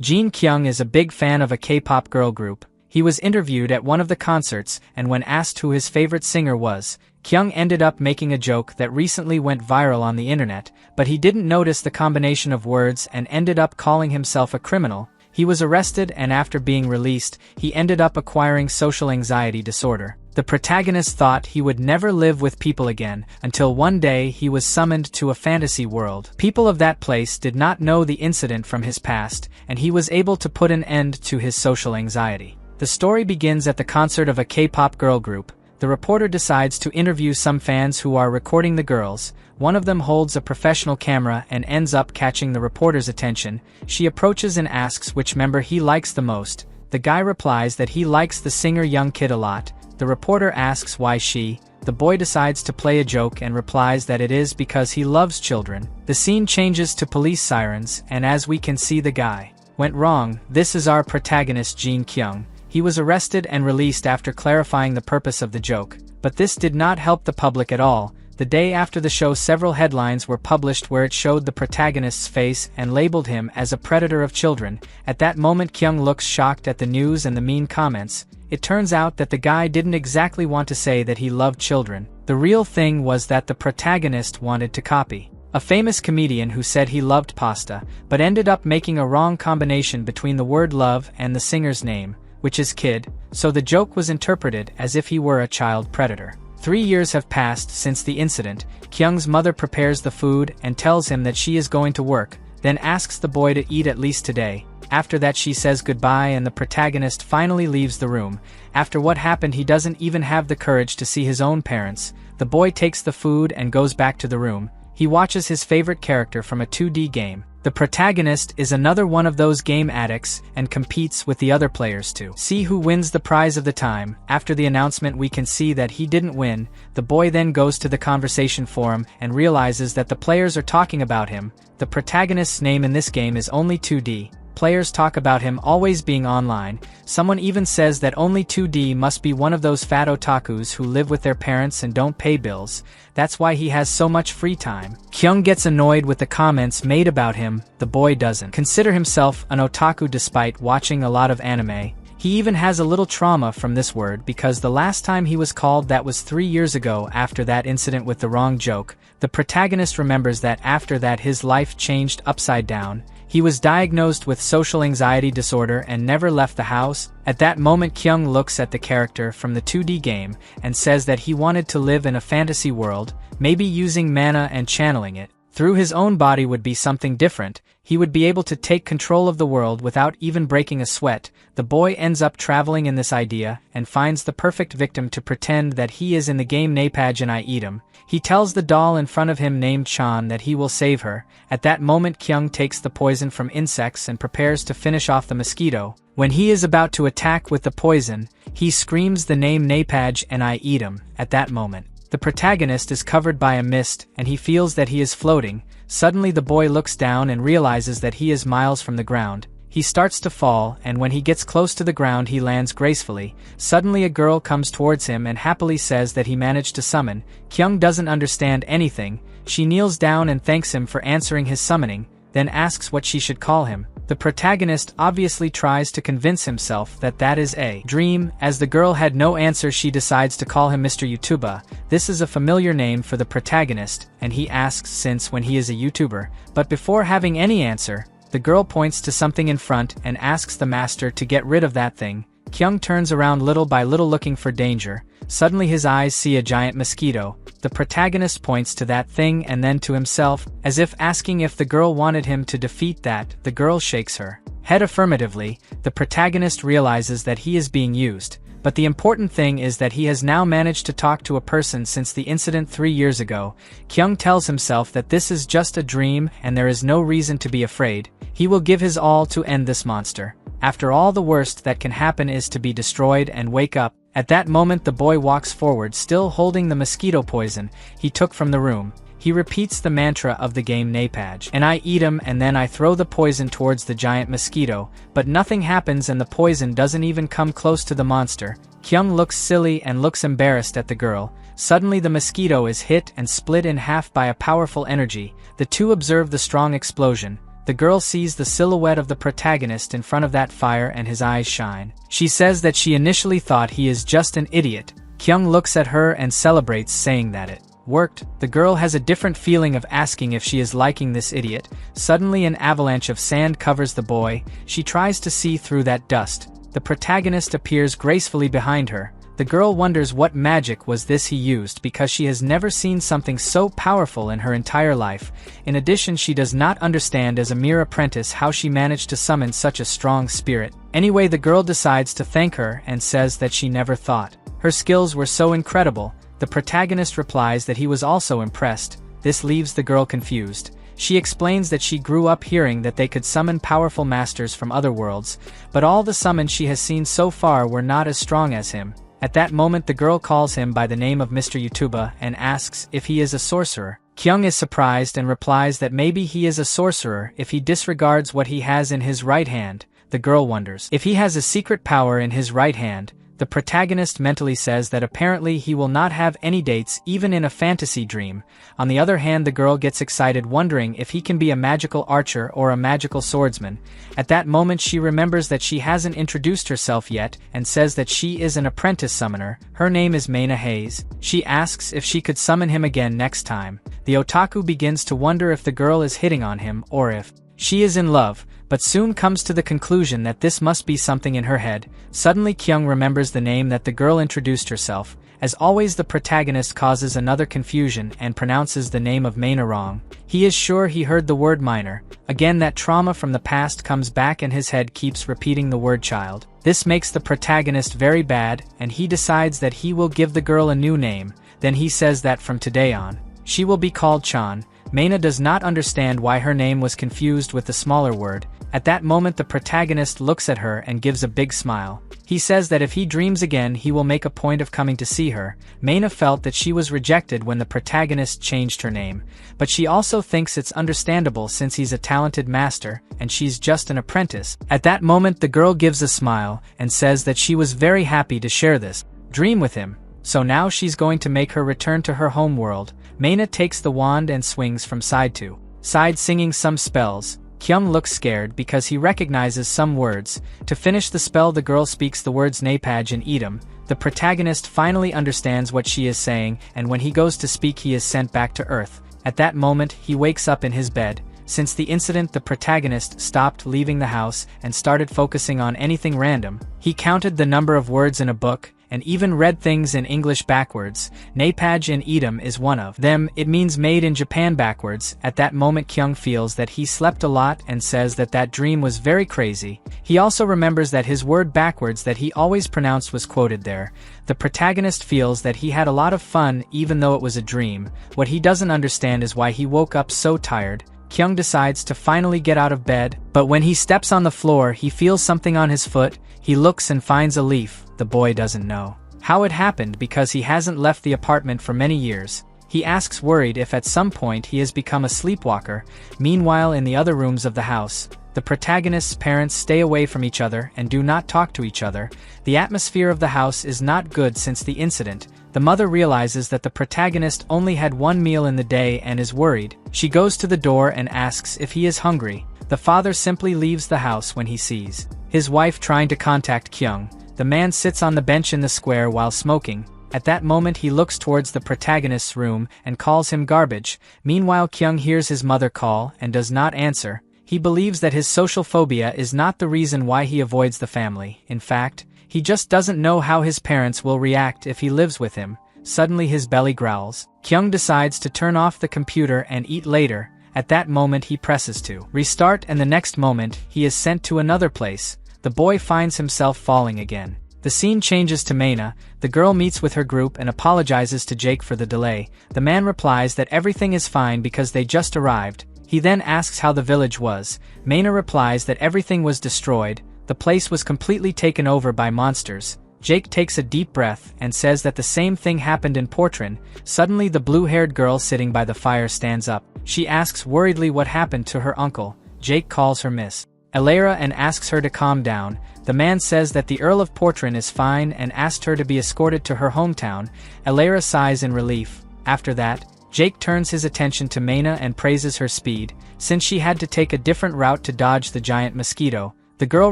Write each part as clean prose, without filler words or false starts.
Jin Kyung is a big fan of a K-pop girl group. He was interviewed at one of the concerts, and when asked who his favorite singer was, Kyung ended up making a joke that recently went viral on the internet, but he didn't notice the combination of words and ended up calling himself a criminal. He was arrested, and after being released, he ended up acquiring social anxiety disorder. The protagonist thought he would never live with people again, until one day he was summoned to a fantasy world. People of that place did not know the incident from his past, and he was able to put an end to his social anxiety. The story begins at the concert of a K-pop girl group. The reporter decides to interview some fans who are recording the girls. One of them holds a professional camera and ends up catching the reporter's attention. She approaches and asks which member he likes the most. The guy replies that he likes the singer Young Kid a lot. The reporter asks why she. The boy decides to play a joke and replies that it is because he loves children. The scene changes to police sirens, and as we can see, the guy went wrong. This is our protagonist Jin Kyung. He was arrested and released after clarifying the purpose of the joke. But this did not help the public at all. The day after the show, several headlines were published where it showed the protagonist's face and labeled him as a predator of children. At that moment, Kyung looks shocked at the news and the mean comments. It turns out that the guy didn't exactly want to say that he loved children. The real thing was that the protagonist wanted to copy a famous comedian who said he loved pasta, but ended up making a wrong combination between the word love and the singer's name, which is Kid, so the joke was interpreted as if he were a child predator. 3 years have passed since the incident. Kyung's mother prepares the food and tells him that she is going to work, then asks the boy to eat at least today. After that, she says goodbye and the protagonist finally leaves the room. After what happened, he doesn't even have the courage to see his own parents. The boy takes the food and goes back to the room. He watches his favorite character from a 2D game. The protagonist is another one of those game addicts and competes with the other players to see who wins the prize of the time. After the announcement, we can see that he didn't win. The boy then goes to the conversation forum and realizes that the players are talking about him. The protagonist's name in this game is only 2D. Players talk about him always being online. Someone even says that only 2D must be one of those fat otakus who live with their parents and don't pay bills. That's why he has so much free time. Kyung gets annoyed with the comments made about him. The boy doesn't consider himself an otaku despite watching a lot of anime. He even has a little trauma from this word because the last time he was called that was 3 years ago after that incident with the wrong joke. The protagonist remembers that after that his life changed upside down. He was diagnosed with social anxiety disorder and never left the house. At that moment, Kyung looks at the character from the 2D game and says that he wanted to live in a fantasy world, maybe using mana and channeling it through his own body would be something different. He would be able to take control of the world without even breaking a sweat. The boy ends up traveling in this idea and finds the perfect victim to pretend that he is in the game Napaj and I eat him. He tells the doll in front of him named Chan that he will save her. At that moment, Kyung takes the poison from insects and prepares to finish off the mosquito. When he is about to attack with the poison, he screams the name Napaj and I eat him. At that moment, the protagonist is covered by a mist and he feels that he is floating. Suddenly the boy looks down and realizes that he is miles from the ground. He starts to fall, and when he gets close to the ground he lands gracefully. Suddenly a girl comes towards him and happily says that he managed to summon. Kyung doesn't understand anything. She kneels down and thanks him for answering his summoning, then asks what she should call him. The protagonist obviously tries to convince himself that that is a dream. As the girl had no answer, she decides to call him Mr. YouTuber. This is a familiar name for the protagonist, and he asks since when he is a YouTuber. But before having any answer, the girl points to something in front and asks the master to get rid of that thing. Kyung turns around little by little looking for danger. Suddenly his eyes see a giant mosquito. The protagonist points to that thing and then to himself, as if asking if the girl wanted him to defeat that. The girl shakes her head affirmatively. The protagonist realizes that he is being used. But the important thing is that he has now managed to talk to a person since the incident 3 years ago. Kyung tells himself that this is just a dream and there is no reason to be afraid. He will give his all to end this monster. After all, the worst that can happen is to be destroyed and wake up. At that moment the boy walks forward, still holding the mosquito poison he took from the room. He repeats the mantra of the game Napaj and I eat him, and then I throw the poison towards the giant mosquito, but nothing happens and the poison doesn't even come close to the monster. Kyung looks silly and looks embarrassed at the girl. Suddenly the mosquito is hit and split in half by a powerful energy. The two observe the strong explosion. The the girl sees the silhouette of the protagonist in front of that fire and his eyes shine. She says that she initially thought he is just an idiot. Kyung looks at her and celebrates, saying that it worked. The girl has a different feeling of asking if she is liking this idiot. Suddenly an avalanche of sand covers the boy. She tries to see through that dust. The protagonist appears gracefully behind her. The girl wonders what magic was this he used because she has never seen something so powerful in her entire life. In addition, she does not understand as a mere apprentice how she managed to summon such a strong spirit. Anyway, the girl decides to thank her and says that she never thought her skills were so incredible. The protagonist replies that he was also impressed. This leaves the girl confused. She explains that she grew up hearing that they could summon powerful masters from other worlds, but all the summons she has seen so far were not as strong as him. At that moment, the girl calls him by the name of Mr. Yutuba and asks if he is a sorcerer. Kyung is surprised and replies that maybe he is a sorcerer if he disregards what he has in his right hand. The girl wonders if he has a secret power in his right hand. The protagonist mentally says that apparently he will not have any dates even in a fantasy dream. On the other hand, the girl gets excited, wondering if he can be a magical archer or a magical swordsman. At that moment, she remembers that she hasn't introduced herself yet and says that she is an apprentice summoner. Her name is Maina Hayes. She asks if she could summon him again next time. The otaku begins to wonder if the girl is hitting on him or if she is in love, but soon comes to the conclusion that this must be something in her head. Suddenly Kyung remembers the name that the girl introduced herself. As always, the protagonist causes another confusion and pronounces the name of Maina wrong. He is sure he heard the word minor. Again, that trauma from the past comes back and his head keeps repeating the word child. This makes the protagonist very bad, and he decides that he will give the girl a new name. Then he says that from today on, she will be called Chan. Maina does not understand why her name was confused with the smaller word. At that moment, the protagonist looks at her and gives a big smile. He says that if he dreams again, he will make a point of coming to see her. Maina felt that she was rejected when the protagonist changed her name, but she also thinks it's understandable since he's a talented master and she's just an apprentice. At that moment, the girl gives a smile and says that she was very happy to share this dream with him. So now she's going to make her return to her home world. Maina takes the wand and swings from side to side, singing some spells. Kyung looks scared because he recognizes some words. To finish the spell, the girl speaks the words Napaj and Edom. The protagonist finally understands what she is saying, and when he goes to speak, he is sent back to Earth. At that moment, he wakes up in his bed. Since the incident, the protagonist stopped leaving the house and started focusing on anything random. He counted the number of words in a book, and even read things in English backwards. Napaj and Edom is one of them. It means made in Japan backwards. At that moment, Kyung feels that he slept a lot and says that that dream was very crazy. He also remembers that his word backwards that he always pronounced was quoted there. The protagonist feels that he had a lot of fun even though it was a dream. What he doesn't understand is why he woke up so tired. Kyung decides to finally get out of bed, but when he steps on the floor, he feels something on his foot. He looks and finds a leaf. The boy doesn't know how it happened because he hasn't left the apartment for many years. He asks, worried, if at some point he has become a sleepwalker. Meanwhile, in the other rooms of the house, the protagonist's parents stay away from each other and do not talk to each other. The atmosphere of the house is not good since the incident. The mother realizes that the protagonist only had one meal in the day and is worried. She goes to the door and asks if he is hungry. The father simply leaves the house when he sees his wife trying to contact Kyung. The man sits on the bench in the square while smoking. At that moment, he looks towards the protagonist's room and calls him garbage. Meanwhile, Kyung hears his mother call and does not answer. He believes that his social phobia is not the reason why he avoids the family. In fact, he just doesn't know how his parents will react if he lives with him. Suddenly his belly growls. Kyung decides to turn off the computer and eat later. At that moment, he presses to restart, and the next moment, he is sent to another place. The boy finds himself falling again. The scene changes to Maina. The girl meets with her group and apologizes to Jake for the delay. The man replies that everything is fine because they just arrived. He then asks how the village was. Maina replies that everything was destroyed. The place was completely taken over by monsters. Jake takes a deep breath and says that the same thing happened in Portran. Suddenly, the blue-haired girl sitting by the fire stands up. She asks worriedly what happened to her uncle. Jake calls her Miss Elara and asks her to calm down. The man says that the Earl of Portran is fine and asked her to be escorted to her hometown. Elara sighs in relief. After that, Jake turns his attention to Mena and praises her speed, since she had to take a different route to dodge the giant mosquito. The girl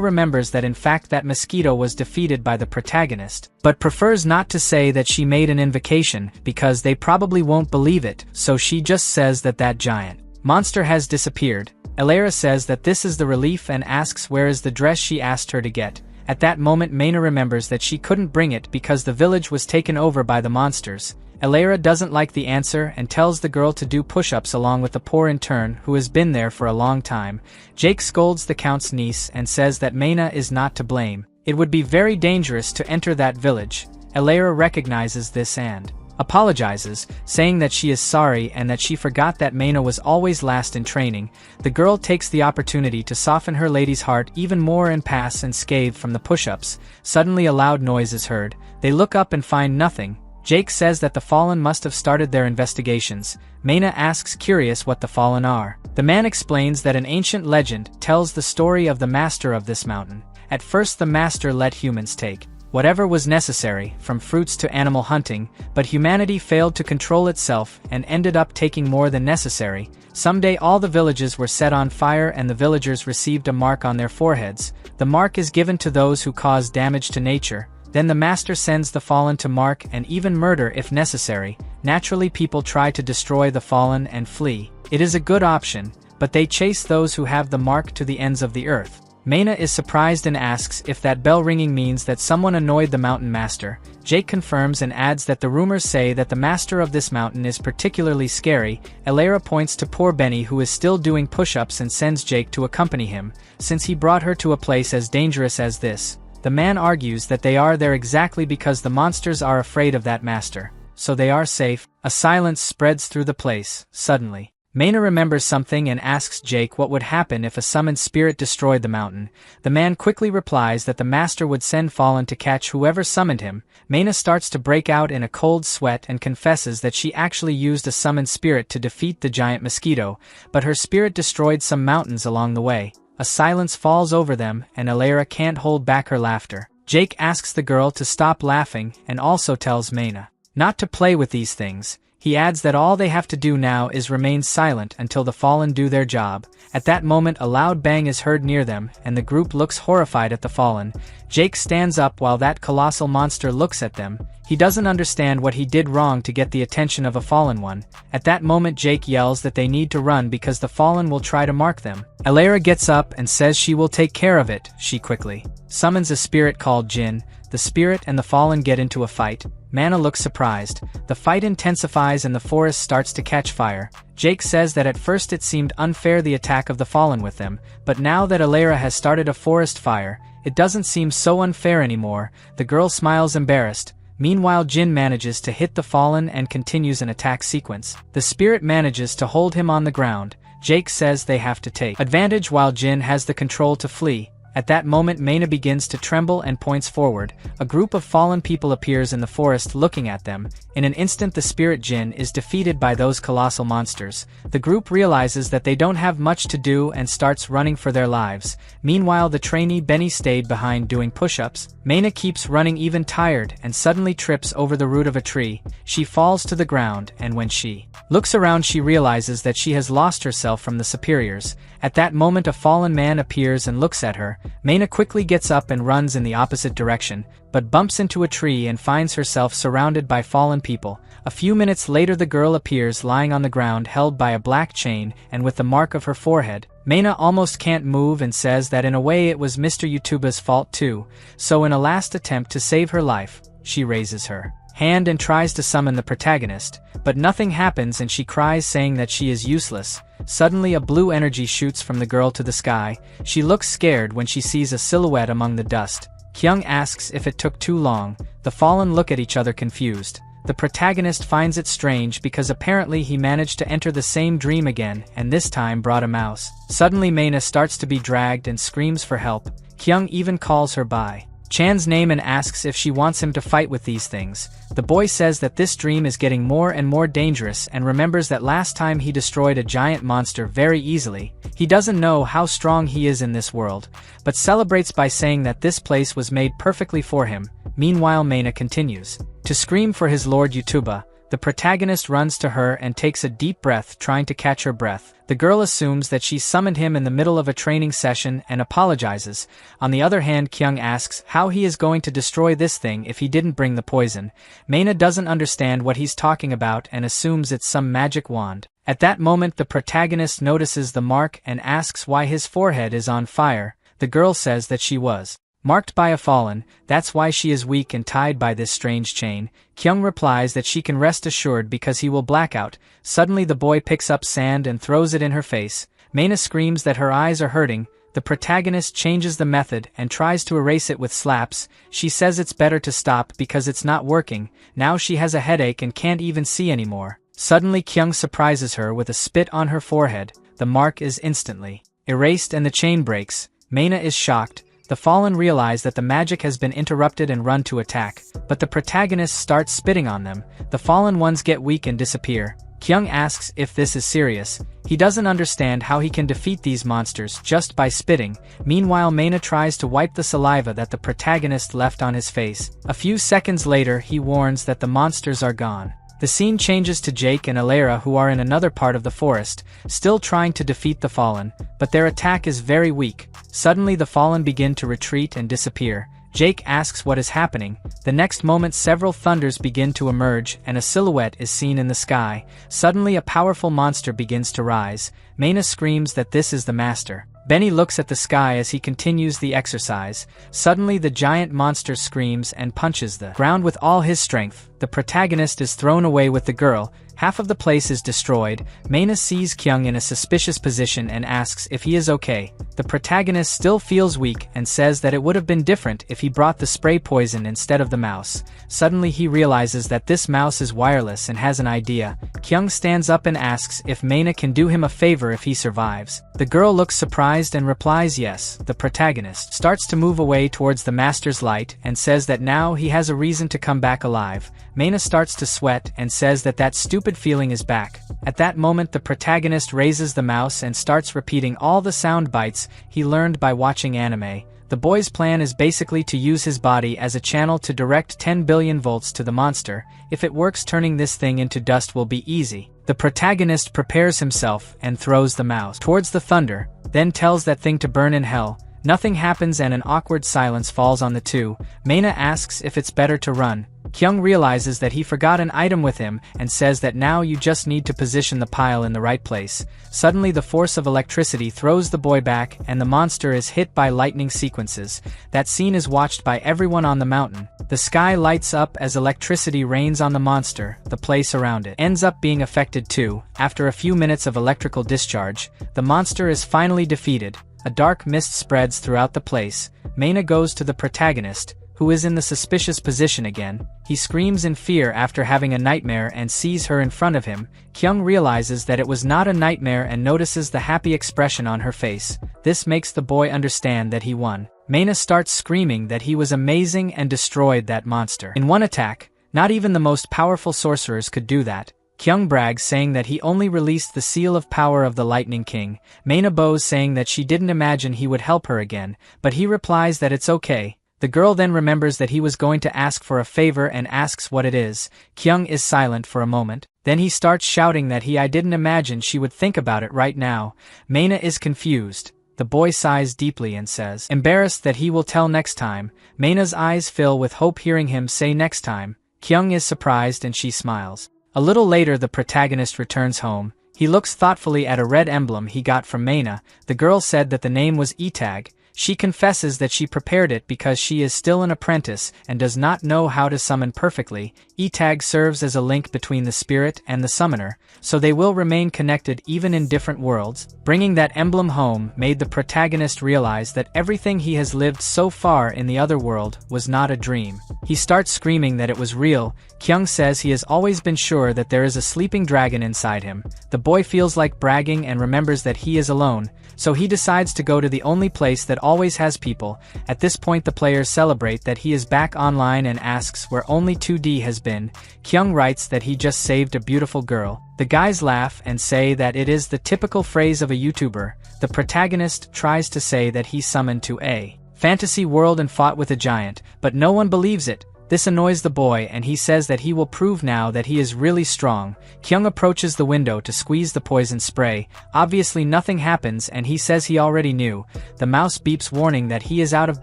remembers that in fact that mosquito was defeated by the protagonist, but prefers not to say that she made an invocation because they probably won't believe it, so she just says that that giant monster has disappeared. Elera says that this is the relief and asks where is the dress she asked her to get. At that moment Mena remembers that she couldn't bring it because the village was taken over by the monsters. Elera doesn't like the answer and tells the girl to do push-ups along with the poor intern who has been there for a long time. Jake scolds the count's niece and says that Mena is not to blame. It would be very dangerous to enter that village. Elera recognizes this and apologizes, saying that she is sorry and that she forgot that Mena was always last in training. The girl takes the opportunity to soften her lady's heart even more and pass unscathed from the push-ups. Suddenly a loud noise is heard. They look up and find nothing. Jake says that the Fallen must have started their investigations. Mena asks curious what the Fallen are. The man explains that an ancient legend tells the story of the master of this mountain. At first the master let humans take whatever was necessary, from fruits to animal hunting, but humanity failed to control itself and ended up taking more than necessary. Someday all the villages were set on fire and the villagers received a mark on their foreheads. The mark is given to those who cause damage to nature. Then the master sends the Fallen to mark and even murder if necessary. Naturally people try to destroy the Fallen and flee. It is a good option, but they chase those who have the mark to the ends of the earth. Mena is surprised and asks if that bell ringing means that someone annoyed the mountain master. Jake confirms and adds that the rumors say that the master of this mountain is particularly scary. Elera points to poor Benny who is still doing push-ups and sends Jake to accompany him, since he brought her to a place as dangerous as this. The man argues that they are there exactly because the monsters are afraid of that master, so they are safe. A silence spreads through the place. Suddenly, Mena remembers something and asks Jake what would happen if a summoned spirit destroyed the mountain. The man quickly replies that the master would send Fallen to catch whoever summoned him. Mena starts to break out in a cold sweat and confesses that she actually used a summoned spirit to defeat the giant mosquito, but her spirit destroyed some mountains along the way. A silence falls over them and Elera can't hold back her laughter. Jake asks the girl to stop laughing and also tells Mena not to play with these things. He adds that all they have to do now is remain silent until the Fallen do their job. At that moment a loud bang is heard near them and the group looks horrified at the Fallen. Jake stands up while that colossal monster looks at them. He doesn't understand what he did wrong to get the attention of a Fallen one. At that moment Jake yells that they need to run because the Fallen will try to mark them. Elera gets up and says she will take care of it. She quickly summons a spirit called Jin. The spirit and the Fallen get into a fight. Mana looks surprised. The fight intensifies and the forest starts to catch fire. Jake says that at first it seemed unfair the attack of the Fallen with them, but now that Elera has started a forest fire, it doesn't seem so unfair anymore. The girl smiles embarrassed. Meanwhile Jin manages to hit the Fallen and continues an attack sequence. The spirit manages to hold him on the ground. Jake says they have to take advantage while Jin has the control to flee. At that moment Mena begins to tremble and points forward. A group of fallen people appears in the forest looking at them. In an instant the spirit Jin is defeated by those colossal monsters. The group realizes that they don't have much to do and starts running for their lives. Meanwhile the trainee Benny stayed behind doing push-ups. Mena keeps running even tired and suddenly trips over the root of a tree. She falls to the ground and when she looks around she realizes that she has lost herself from the superiors. At that moment a fallen man appears and looks at her. Mena quickly gets up and runs in the opposite direction, but bumps into a tree and finds herself surrounded by fallen people. A few minutes later the girl appears lying on the ground held by a black chain and with the mark of her forehead. Mena almost can't move and says that in a way it was Mr. YouTube's fault too, so in a last attempt to save her life, she raises her hand and tries to summon the protagonist, but nothing happens and she cries saying that she is useless. Suddenly a blue energy shoots from the girl to the sky. She looks scared when she sees a silhouette among the dust. Kyung asks if it took too long. The fallen look at each other confused. The protagonist finds it strange because apparently he managed to enter the same dream again and this time brought a mouse. Suddenly Mena starts to be dragged and screams for help. Kyung even calls her by Chan's name and asks if she wants him to fight with these things. The boy says that this dream is getting more and more dangerous and remembers that last time he destroyed a giant monster very easily. He doesn't know how strong he is in this world, but celebrates by saying that this place was made perfectly for him. Meanwhile Mena continues to scream for his Lord Yutuba. The protagonist runs to her and takes a deep breath, trying to catch her breath. The girl assumes that she summoned him in the middle of a training session and apologizes. On the other hand, Kyung asks how he is going to destroy this thing if he didn't bring the poison. Mana doesn't understand what he's talking about and assumes it's some magic wand. At that moment, the protagonist notices the mark and asks why his forehead is on fire. The girl says that she was marked by a fallen, that's why she is weak and tied by this strange chain. Kyung replies that she can rest assured because he will black out. Suddenly the boy picks up sand and throws it in her face. Mana screams that her eyes are hurting. The protagonist changes the method and tries to erase it with slaps. She says it's better to stop because it's not working. Now she has a headache and can't even see anymore. Suddenly Kyung surprises her with a spit on her forehead. The mark is instantly erased and the chain breaks. Mana is shocked. The fallen realize that the magic has been interrupted and run to attack, but the protagonist starts spitting on them. The fallen ones get weak and disappear. Kyung asks if this is serious. He doesn't understand how he can defeat these monsters just by spitting. Meanwhile, Mana tries to wipe the saliva that the protagonist left on his face. A few seconds later, he warns that the monsters are gone. The scene changes to Jake and Alera, who are in another part of the forest, still trying to defeat the fallen, but their attack is very weak. Suddenly the fallen begin to retreat and disappear. Jake asks what is happening. The next moment several thunders begin to emerge and a silhouette is seen in the sky. Suddenly a powerful monster begins to rise. Mana screams that this is the master. Benny looks at the sky as he continues the exercise. Suddenly the giant monster screams and punches the ground with all his strength. The protagonist is thrown away with the girl. Half of the place is destroyed. Mana sees Kyung in a suspicious position and asks if he is okay. The protagonist still feels weak and says that it would have been different if he brought the spray poison instead of the mouse. Suddenly he realizes that this mouse is wireless and has an idea. Kyung stands up and asks if Mana can do him a favor if he survives. The girl looks surprised and replies yes. The protagonist starts to move away towards the master's light and says that now he has a reason to come back alive. Mana starts to sweat and says that that stupid feeling is back. At that moment the protagonist raises the mouse and starts repeating all the sound bites he learned by watching anime. The boy's plan is basically to use his body as a channel to direct 10 billion volts to the monster. If it works, turning this thing into dust will be easy. The protagonist prepares himself and throws the mouse towards the thunder, then tells that thing to burn in hell. Nothing happens and an awkward silence falls on the two. Mana asks if it's better to run. Kyung realizes that he forgot an item with him and says that now you just need to position the pile in the right place. Suddenly the force of electricity throws the boy back and the monster is hit by lightning sequences. That scene is watched by everyone on the mountain. The sky lights up as electricity rains on the monster. The place around it ends up being affected too. After a few minutes of electrical discharge, the monster is finally defeated. A dark mist spreads throughout the place. Mana goes to the protagonist, who is in the suspicious position again. He screams in fear after having a nightmare and sees her in front of him. Kyung realizes that it was not a nightmare and notices the happy expression on her face. This makes the boy understand that he won. Mana starts screaming that he was amazing and destroyed that monster in one attack. Not even the most powerful sorcerers could do that. Kyung brags, saying that he only released the seal of power of the Lightning King. Mana bows, saying that she didn't imagine he would help her again, but he replies that it's okay. The girl then remembers that he was going to ask for a favor and asks what it is. Kyung is silent for a moment. Then he starts shouting that I didn't imagine she would think about it right now. Mana is confused. The boy sighs deeply and says, embarrassed, that he will tell next time. Mana's eyes fill with hope hearing him say next time. Kyung is surprised and she smiles. A little later the protagonist returns home. He looks thoughtfully at a red emblem he got from Mana. The girl said that the name was Etag. She confesses that she prepared it because she is still an apprentice and does not know how to summon perfectly. Etag serves as a link between the spirit and the summoner, so they will remain connected even in different worlds. Bringing that emblem home made the protagonist realize that everything he has lived so far in the other world was not a dream. He starts screaming that it was real. Kyung says he has always been sure that there is a sleeping dragon inside him. The boy feels like bragging and remembers that he is alone, so he decides to go to the only place that always has people. At this point the players celebrate that he is back online and asks where only 2D has been. Kyung writes that he just saved a beautiful girl. The guys laugh and say that it is the typical phrase of a YouTuber. The protagonist tries to say that he summoned to a fantasy world and fought with a giant, but no one believes it. This annoys the boy and he says that he will prove now that he is really strong. Kyung approaches the window to squeeze the poison spray. Obviously nothing happens and he says he already knew. The mouse beeps warning that he is out of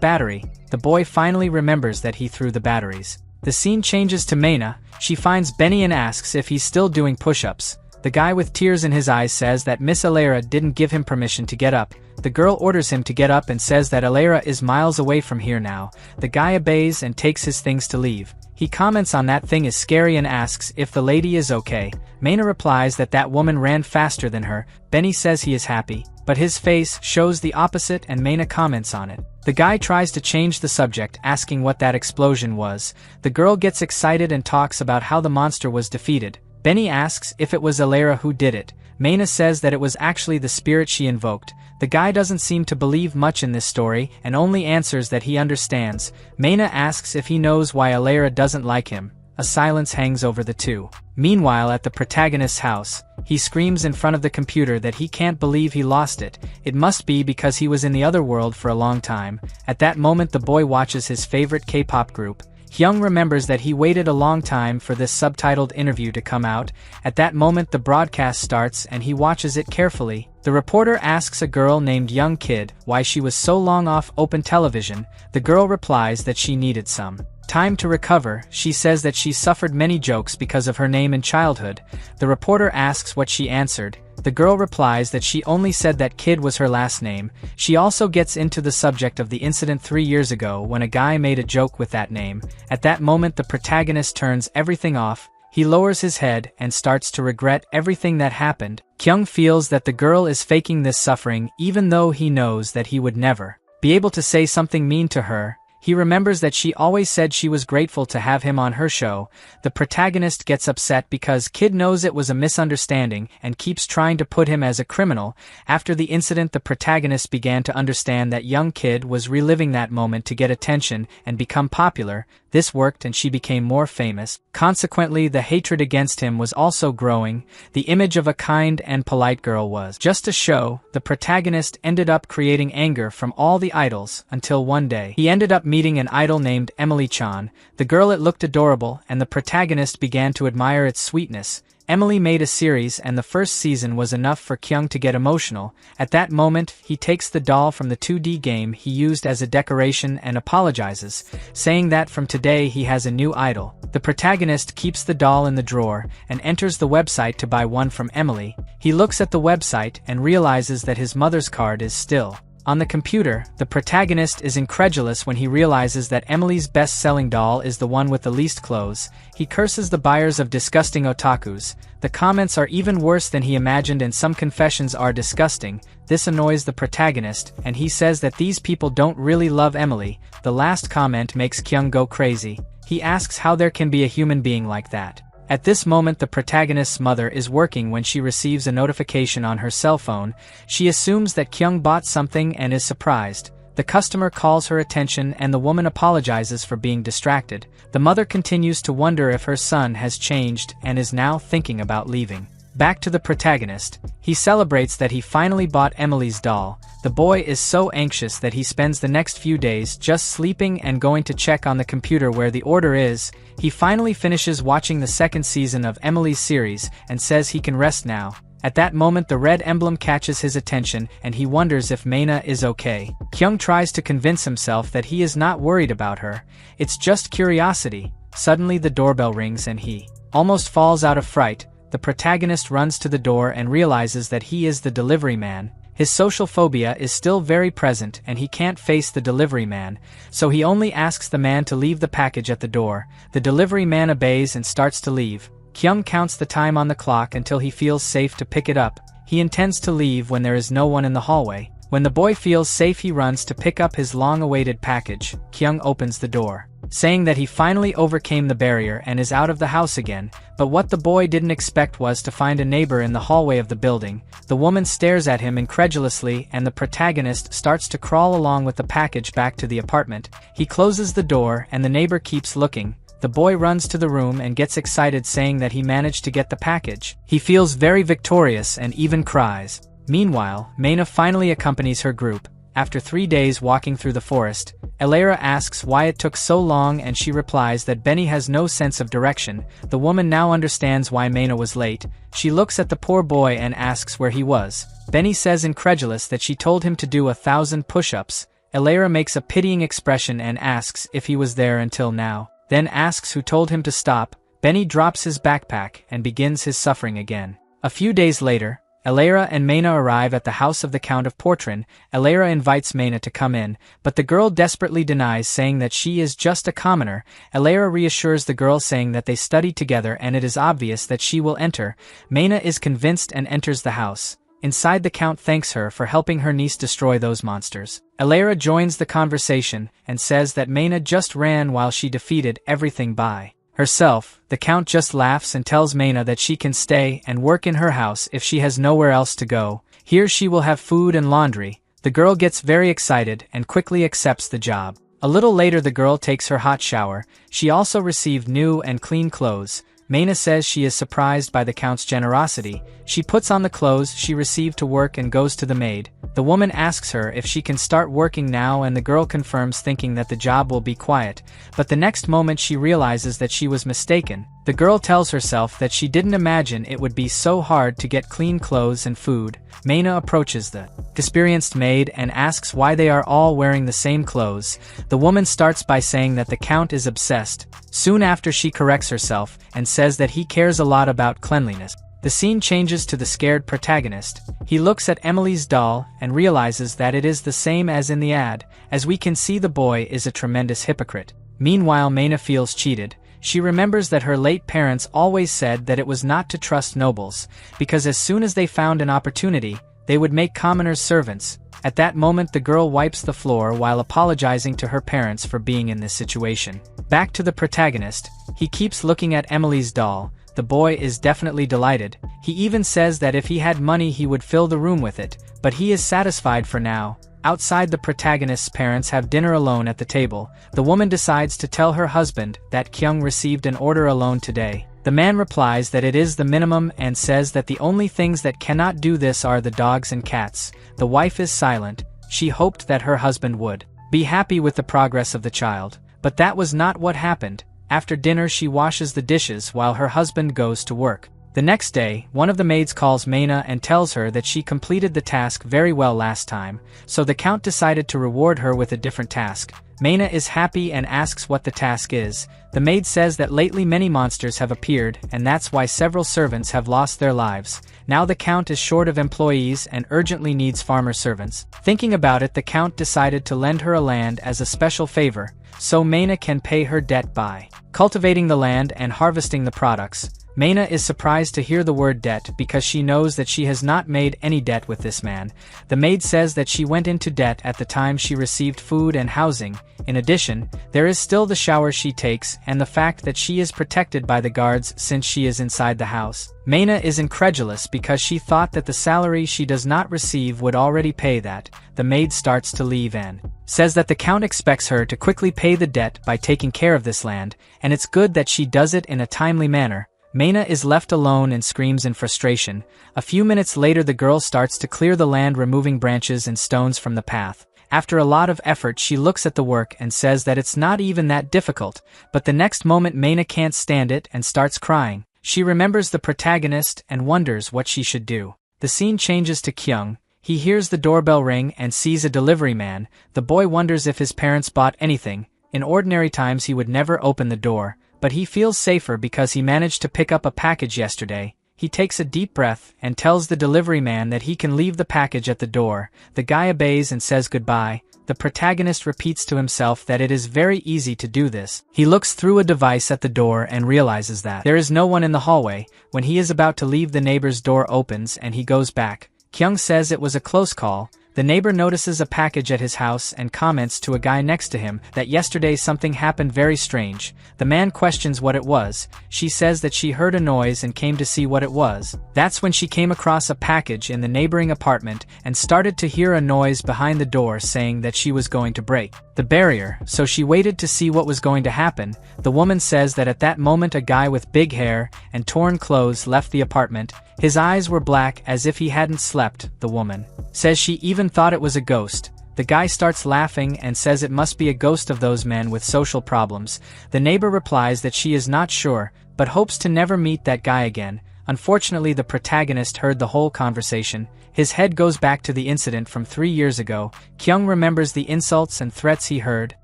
battery. The boy finally remembers that he threw the batteries. The scene changes to Maina. She finds Benny and asks if he's still doing push-ups. The guy with tears in his eyes says that Miss Alara didn't give him permission to get up. The girl orders him to get up and says that Alara is miles away from here now. The guy obeys and takes his things to leave. He comments on that thing is scary and asks if the lady is okay. Maina replies that that woman ran faster than her. Benny says he is happy, but his face shows the opposite and Maina comments on it. The guy tries to change the subject, asking what that explosion was. The girl gets excited and talks about how the monster was defeated. Benny asks if it was Alara who did it. Maina says that it was actually the spirit she invoked. The guy doesn't seem to believe much in this story and only answers that he understands. Maina asks if he knows why Alara doesn't like him. A silence hangs over the two. Meanwhile, at the protagonist's house, he screams in front of the computer that he can't believe he lost it. It must be because he was in the other world for a long time. At that moment, the boy watches his favorite K-pop group. Hyung remembers that he waited a long time for this subtitled interview to come out. At that moment the broadcast starts and he watches it carefully. The reporter asks a girl named Young Kid why she was so long off open television. The girl replies that she needed some time to recover. She says that she suffered many jokes because of her name in childhood. The reporter asks what she answered. The girl replies that she only said that Kid was her last name. She also gets into the subject of the incident 3 years ago when a guy made a joke with that name. At that moment the protagonist turns everything off. He lowers his head and starts to regret everything that happened. Kyung feels that the girl is faking this suffering even though he knows that he would never be able to say something mean to her. He remembers that she always said she was grateful to have him on her show. The protagonist gets upset because Kid knows it was a misunderstanding and keeps trying to put him as a criminal. After the incident, the protagonist began to understand that Young Kid was reliving that moment to get attention and become popular. This worked and she became more famous. Consequently, the hatred against him was also growing. The image of a kind and polite girl was just a show. The protagonist ended up creating anger from all the idols until one day he ended up meeting an idol named Emily Chan. The girl, it looked adorable and the protagonist began to admire its sweetness. Emily made a series and the first season was enough for Kyung to get emotional. At that moment, he takes the doll from the 2D game he used as a decoration and apologizes, saying that from today he has a new idol. The protagonist keeps the doll in the drawer and enters the website to buy one from Emily. He looks at the website and realizes that his mother's card is still on the computer. The protagonist is incredulous when he realizes that Emily's best-selling doll is the one with the least clothes. He curses the buyers of disgusting otakus. The comments are even worse than he imagined and some confessions are disgusting. This annoys the protagonist, and he says that these people don't really love Emily. The last comment makes Kyung go crazy. He asks how there can be a human being like that. At this moment the protagonist's mother is working when she receives a notification on her cell phone. She assumes that Kyung bought something and is surprised. The customer calls her attention and the woman apologizes for being distracted. The mother continues to wonder if her son has changed and is now thinking about leaving. Back to the protagonist. He celebrates that he finally bought Emily's doll. The boy is so anxious that he spends the next few days just sleeping and going to check on the computer where the order is. He finally finishes watching the second season of Emily's series and says he can rest now. At that moment the red emblem catches his attention and he wonders if Maina is okay. Kyung tries to convince himself that he is not worried about her. It's just curiosity. Suddenly the doorbell rings and he almost falls out of fright. The protagonist runs to the door and realizes that he is the delivery man. His social phobia is still very present and he can't face the delivery man, so he only asks the man to leave the package at the door. The delivery man obeys and starts to leave. Kyung counts the time on the clock until he feels safe to pick it up. He intends to leave when there is no one in the hallway. When the boy feels safe he runs to pick up his long-awaited package. Kyung opens the door, saying that he finally overcame the barrier and is out of the house again, but what the boy didn't expect was to find a neighbor in the hallway of the building. The woman stares at him incredulously and the protagonist starts to crawl along with the package back to the apartment. He closes the door and the neighbor keeps looking. The boy runs to the room and gets excited saying that he managed to get the package. He feels very victorious and even cries. Meanwhile, Maina finally accompanies her group. After 3 days walking through the forest, Elera asks why it took so long and she replies that Benny has no sense of direction. The woman now understands why Mana was late. She looks at the poor boy and asks where he was. Benny says incredulous that she told him to do 1,000 push-ups. Elera makes a pitying expression and asks if he was there until now, then asks who told him to stop. Benny drops his backpack and begins his suffering again. A few days later, Elera and Mana arrive at the house of the Count of Portrin. Elera invites Mana to come in, but the girl desperately denies, saying that she is just a commoner. Elera reassures the girl, saying that they studied together and it is obvious that she will enter. Mana is convinced and enters the house. Inside, the Count thanks her for helping her niece destroy those monsters. Elera joins the conversation and says that Mana just ran while she defeated everything by herself. The Count just laughs and tells Mana that she can stay and work in her house if she has nowhere else to go. Here she will have food and laundry. The girl gets very excited and quickly accepts the job. A little later, the girl takes her hot shower. She also received new and clean clothes. Mana says she is surprised by the Count's generosity. She puts on the clothes she received to work and goes to the maid. The woman asks her if she can start working now, and the girl confirms, thinking that the job will be quiet. But the next moment she realizes that she was mistaken. The girl tells herself that she didn't imagine it would be so hard to get clean clothes and food. Mana approaches the experienced maid and asks why they are all wearing the same clothes. The woman starts by saying that the Count is obsessed. Soon after, she corrects herself and says that he cares a lot about cleanliness. The scene changes to the scared protagonist. He looks at Emily's doll and realizes that it is the same as in the ad. As we can see, the boy is a tremendous hypocrite. Meanwhile, Mana feels cheated. She remembers that her late parents always said that it was not to trust nobles, because as soon as they found an opportunity, they would make commoners servants. At that moment, the girl wipes the floor while apologizing to her parents for being in this situation. Back to the protagonist. He keeps looking at Emily's doll. The boy is definitely delighted. He even says that if he had money he would fill the room with it, but he is satisfied for now. Outside, the protagonist's parents have dinner alone at the table. The woman decides to tell her husband that Kyung received an order alone today. The man replies that it is the minimum and says that the only things that cannot do this are the dogs and cats. The wife is silent. She hoped that her husband would be happy with the progress of the child, but that was not what happened. After dinner, she washes the dishes while her husband goes to work. The next day, one of the maids calls Mana and tells her that she completed the task very well last time, so the Count decided to reward her with a different task. Mana is happy and asks what the task is. The maid says that lately many monsters have appeared, and that's why several servants have lost their lives. Now the Count is short of employees and urgently needs farmer servants. Thinking about it, the Count decided to lend her a land as a special favor, so Mana can pay her debt by cultivating the land and harvesting the products. Mana is surprised to hear the word debt because she knows that she has not made any debt with this man. The maid says that she went into debt at the time she received food and housing. In addition, there is still the shower she takes and the fact that she is protected by the guards since she is inside the house. Mana is incredulous because she thought that the salary she does not receive would already pay that. The maid starts to leave and says that the Count expects her to quickly pay the debt by taking care of this land, and it's good that she does it in a timely manner. Mana is left alone and screams in frustration. A few minutes later, the girl starts to clear the land, removing branches and stones from the path. After a lot of effort, she looks at the work and says that it's not even that difficult, but the next moment Mana can't stand it and starts crying. She remembers the protagonist and wonders what she should do. The scene changes to Kyung. He hears the doorbell ring and sees a delivery man. The boy wonders if his parents bought anything. In ordinary times he would never open the door, but he feels safer because he managed to pick up a package yesterday. He takes a deep breath and tells the delivery man that he can leave the package at the door. The guy obeys and says goodbye. The protagonist repeats to himself that it is very easy to do this. He looks through a device at the door and realizes that there is no one in the hallway. When he is about to leave, the neighbor's door opens and he goes back. Kyung says it was a close call. The neighbor notices a package at his house and comments to a guy next to him that yesterday something happened very strange. The man questions what it was. She says that she heard a noise and came to see what it was. That's when she came across a package in the neighboring apartment and started to hear a noise behind the door saying that she was going to break the barrier, so she waited to see what was going to happen. The woman says that at that moment a guy with big hair and torn clothes left the apartment. His eyes were black as if he hadn't slept. The woman says she even thought it was a ghost. The guy starts laughing and says it must be a ghost of those men with social problems. The neighbor replies that she is not sure, but hopes to never meet that guy again. Unfortunately, the protagonist heard the whole conversation. His head goes back to the incident from 3 years ago. Kyung remembers the insults and threats he heard.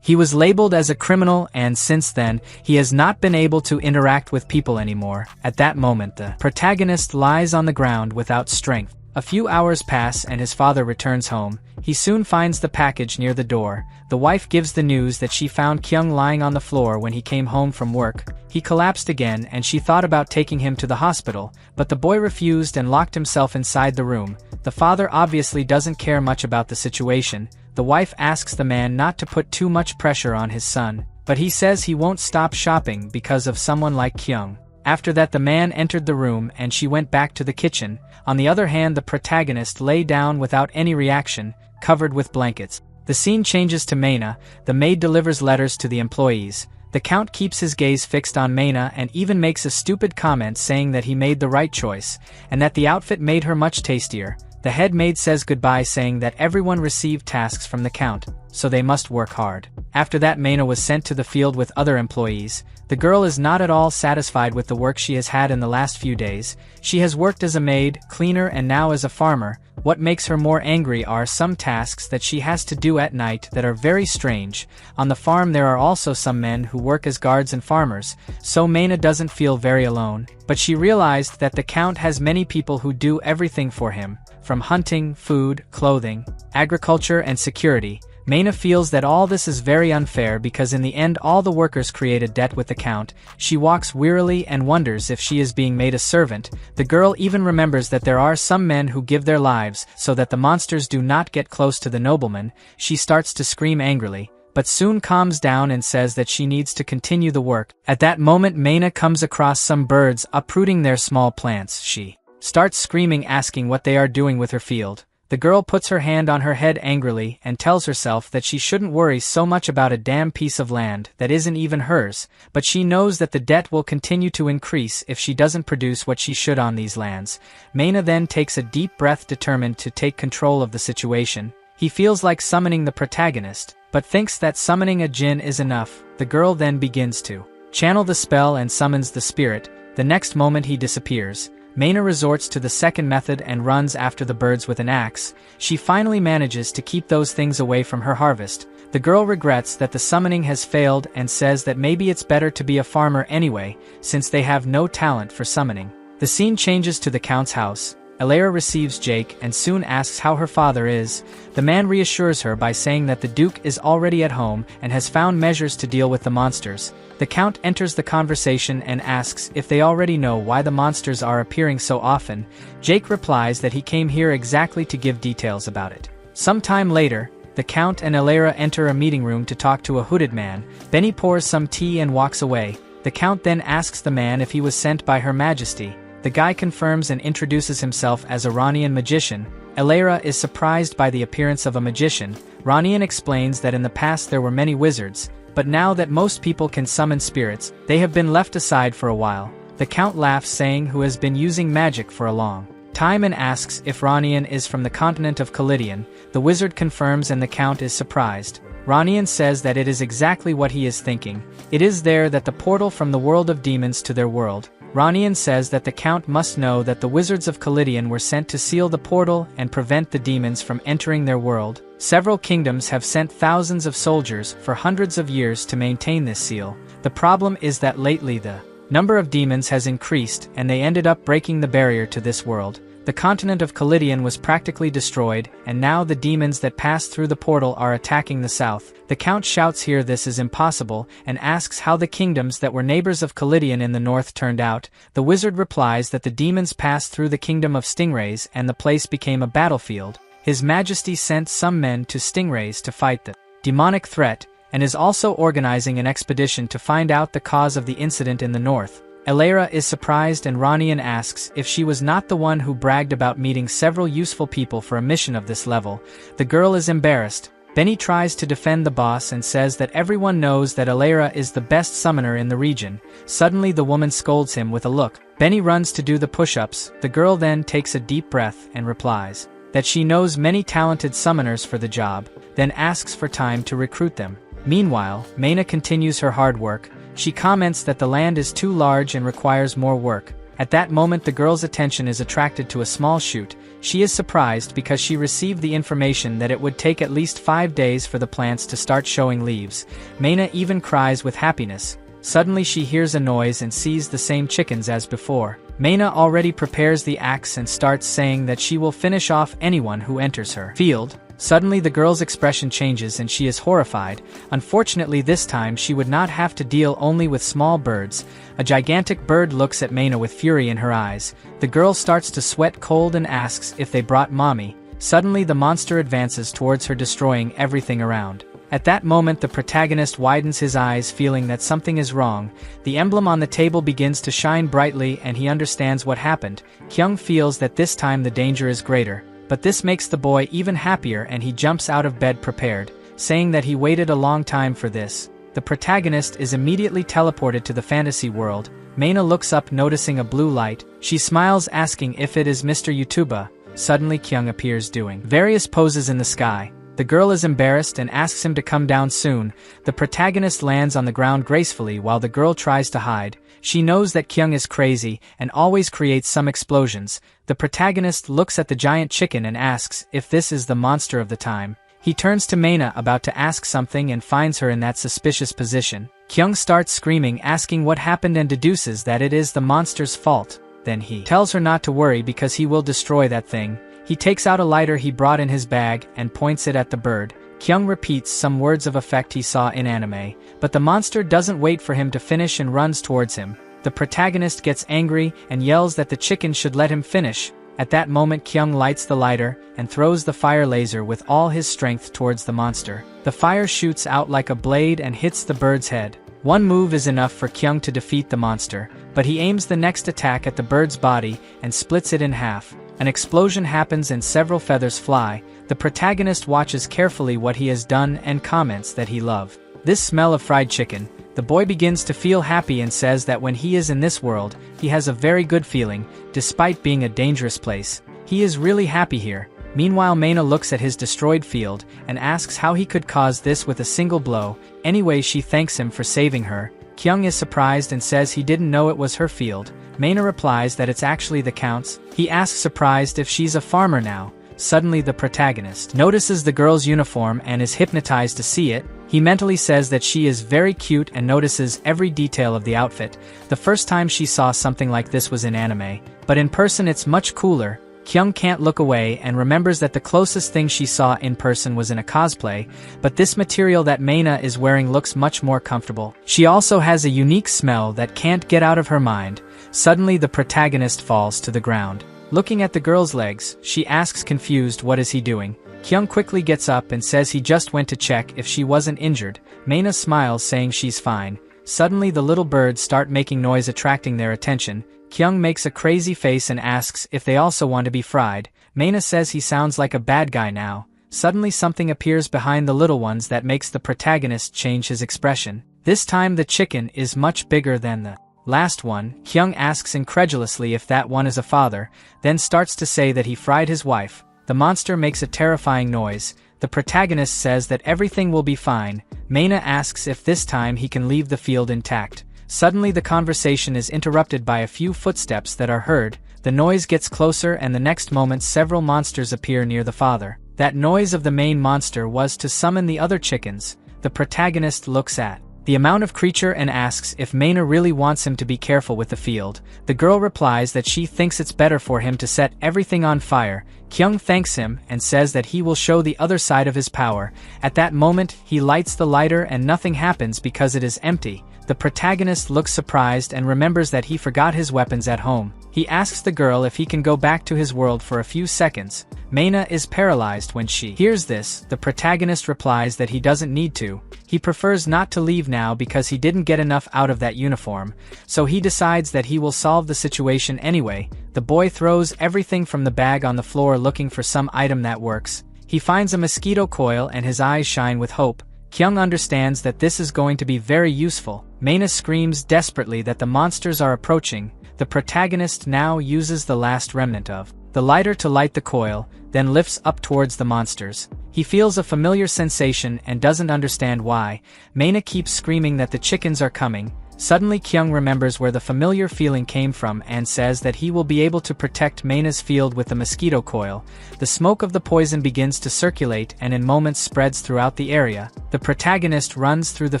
He was labeled as a criminal, and since then, he has not been able to interact with people anymore. At that moment, the protagonist lies on the ground without strength. A few hours pass and his father returns home. He soon finds the package near the door. The wife gives the news that she found Kyung lying on the floor when he came home from work. He collapsed again and she thought about taking him to the hospital, but the boy refused and locked himself inside the room. The father obviously doesn't care much about the situation. The wife asks the man not to put too much pressure on his son, but he says he won't stop shopping because of someone like Kyung. After that, the man entered the room and she went back to the kitchen. On the other hand, the protagonist lay down without any reaction, covered with blankets. The scene changes to Maina. The maid delivers letters to the employees. The count keeps his gaze fixed on Maina and even makes a stupid comment saying that he made the right choice, and that the outfit made her much tastier. The head maid says goodbye saying that everyone received tasks from the count, so they must work hard. After that, Maina was sent to the field with other employees. The girl is not at all satisfied with the work she has had in the last few days. She has worked as a maid, cleaner, and now as a farmer. What makes her more angry are some tasks that she has to do at night that are very strange. On the farm there are also some men who work as guards and farmers, so Maina doesn't feel very alone. But she realized that the count has many people who do everything for him, from hunting, food, clothing, agriculture, and security. Maina feels that all this is very unfair because in the end all the workers create a debt with the count. She walks wearily and wonders if she is being made a servant. The girl even remembers that there are some men who give their lives so that the monsters do not get close to the nobleman. She starts to scream angrily, but soon calms down and says that she needs to continue the work. At that moment, Maina comes across some birds uprooting their small plants. She starts screaming, asking what they are doing with her field. The girl puts her hand on her head angrily and tells herself that she shouldn't worry so much about a damn piece of land that isn't even hers, but she knows that the debt will continue to increase if she doesn't produce what she should on these lands. Maina then takes a deep breath, determined to take control of the situation. He feels like summoning the protagonist, but thinks that summoning a djinn is enough. The girl then begins to channel the spell and summons the spirit. The next moment he disappears. Maina resorts to the second method and runs after the birds with an axe. She finally manages to keep those things away from her harvest. The girl regrets that the summoning has failed and says that maybe it's better to be a farmer anyway, since they have no talent for summoning. The scene changes to the count's house. Alara receives Jake and soon asks how her father is. The man reassures her by saying that the Duke is already at home and has found measures to deal with the monsters. The count enters the conversation and asks if they already know why the monsters are appearing so often. Jake replies that he came here exactly to give details about it. Sometime later, the count and Alara enter a meeting room to talk to a hooded man. Benny pours some tea and walks away. The count then asks the man if he was sent by Her Majesty. The guy confirms and introduces himself as a Ranian magician. Alara is surprised by the appearance of a magician. Ranian explains that in the past there were many wizards, but now that most people can summon spirits, they have been left aside for a while. The count laughs, saying who has been using magic for a long time, and asks if Ranian is from the continent of Kalidian. The wizard confirms and the count is surprised. Ranian says that it is exactly what he is thinking. It is there that the portal from the world of demons to their world. Ranian says that the count must know that the wizards of Kalidian were sent to seal the portal and prevent the demons from entering their world. Several kingdoms have sent thousands of soldiers for hundreds of years to maintain this seal. The problem is that lately the number of demons has increased and they ended up breaking the barrier to this world. The continent of Kalidian was practically destroyed, and now the demons that passed through the portal are attacking the south. The count shouts here this is impossible, and asks how the kingdoms that were neighbors of Kalidian in the north turned out. The wizard replies that the demons passed through the kingdom of Stingrays and the place became a battlefield. His Majesty sent some men to Stingrays to fight the demonic threat, and is also organizing an expedition to find out the cause of the incident in the north. Alara is surprised and Ranian asks if she was not the one who bragged about meeting several useful people for a mission of this level. The girl is embarrassed. Benny tries to defend the boss and says that everyone knows that Alara is the best summoner in the region. Suddenly the woman scolds him with a look. Benny runs to do the push-ups. The girl then takes a deep breath and replies that she knows many talented summoners for the job. then asks for time to recruit them. Meanwhile, Maina continues her hard work. She comments that the land is too large and requires more work. At that moment the girl's attention is attracted to a small shoot. She is surprised because she received the information that it would take at least 5 days for the plants to start showing leaves. Maina even cries with happiness. Suddenly she hears a noise and sees the same chickens as before. Maina already prepares the axe and starts saying that she will finish off anyone who enters her field. Suddenly the girl's expression changes and she is horrified. Unfortunately this time she would not have to deal only with small birds. A gigantic bird looks at Maina with fury in her eyes. The girl starts to sweat cold and asks if they brought mommy. Suddenly the monster advances towards her, destroying everything around. At that moment the protagonist widens his eyes, feeling that something is wrong. The emblem on the table begins to shine brightly and he understands what happened. Kyung feels that this time the danger is greater. But this makes the boy even happier and he jumps out of bed prepared, saying that he waited a long time for this. The protagonist is immediately teleported to the fantasy world. Maina looks up noticing a blue light. She smiles asking if it is Mr. Yutuba. Suddenly Kyung appears doing various poses in the sky. The girl is embarrassed and asks him to come down soon. The protagonist lands on the ground gracefully while the girl tries to hide. She knows that Kyung is crazy and always creates some explosions. The protagonist looks at the giant chicken and asks if this is the monster of the time. He turns to Maina about to ask something and finds her in that suspicious position. Kyung starts screaming, asking what happened and deduces that it is the monster's fault. Then he tells her not to worry because he will destroy that thing. He takes out a lighter he brought in his bag and points it at the bird. Kyung repeats some words of effect he saw in anime, but the monster doesn't wait for him to finish and runs towards him. The protagonist gets angry and yells that the chicken should let him finish. At that moment Kyung lights the lighter and throws the fire laser with all his strength towards the monster. The fire shoots out like a blade and hits the bird's head. One move is enough for Kyung to defeat the monster, but he aims the next attack at the bird's body and splits it in half. An explosion happens and several feathers fly. The protagonist watches carefully what he has done and comments that he loves this smell of fried chicken. The boy begins to feel happy and says that when he is in this world, he has a very good feeling, despite being a dangerous place. He is really happy here. Meanwhile Maina looks at his destroyed field and asks how he could cause this with a single blow. Anyway she thanks him for saving her. Kyung is surprised and says he didn't know it was her field. Maina replies that it's actually the count's. He asks surprised if she's a farmer now. Suddenly the protagonist notices the girl's uniform and is hypnotized to see it. He mentally says that she is very cute and notices every detail of the outfit. The first time she saw something like this was in anime, but in person it's much cooler. Kyung can't look away and remembers that the closest thing she saw in person was in a cosplay, but this material that Maina is wearing looks much more comfortable. She also has a unique smell that can't get out of her mind. Suddenly the protagonist falls to the ground. Looking at the girl's legs, she asks confused what is he doing. Kyung quickly gets up and says he just went to check if she wasn't injured. Maina smiles saying she's fine. Suddenly the little birds start making noise attracting their attention. Kyung makes a crazy face and asks if they also want to be fried. Maina says he sounds like a bad guy now. Suddenly something appears behind the little ones that makes the protagonist change his expression. This time the chicken is much bigger than the last one. Kyung asks incredulously if that one is a father, then starts to say that he fried his wife. The monster makes a terrifying noise. The protagonist says that everything will be fine. Maina asks if this time he can leave the field intact. Suddenly the conversation is interrupted by a few footsteps that are heard. The noise gets closer and the next moment several monsters appear near the father. That noise of the main monster was to summon the other chickens. The protagonist looks at the amount of creature and asks if Maina really wants him to be careful with the field. The girl replies that she thinks it's better for him to set everything on fire. Kyung thanks him and says that he will show the other side of his power. At that moment, he lights the lighter and nothing happens because it is empty. The protagonist looks surprised and remembers that he forgot his weapons at home. He asks the girl if he can go back to his world for a few seconds. Maina is paralyzed when she hears this. The protagonist replies that he doesn't need to. He prefers not to leave now because he didn't get enough out of that uniform, so he decides that he will solve the situation anyway. The boy throws everything from the bag on the floor looking for some item that works. He finds a mosquito coil and his eyes shine with hope. Kyung understands that this is going to be very useful. Maina screams desperately that the monsters are approaching. The protagonist now uses the last remnant of the lighter to light the coil. then lifts up towards the monsters. He feels a familiar sensation and doesn't understand why. Mana keeps screaming that the chickens are coming. Suddenly Kyung remembers where the familiar feeling came from and says that he will be able to protect Mana's field with the mosquito coil. The smoke of the poison begins to circulate and in moments spreads throughout the area. The protagonist runs through the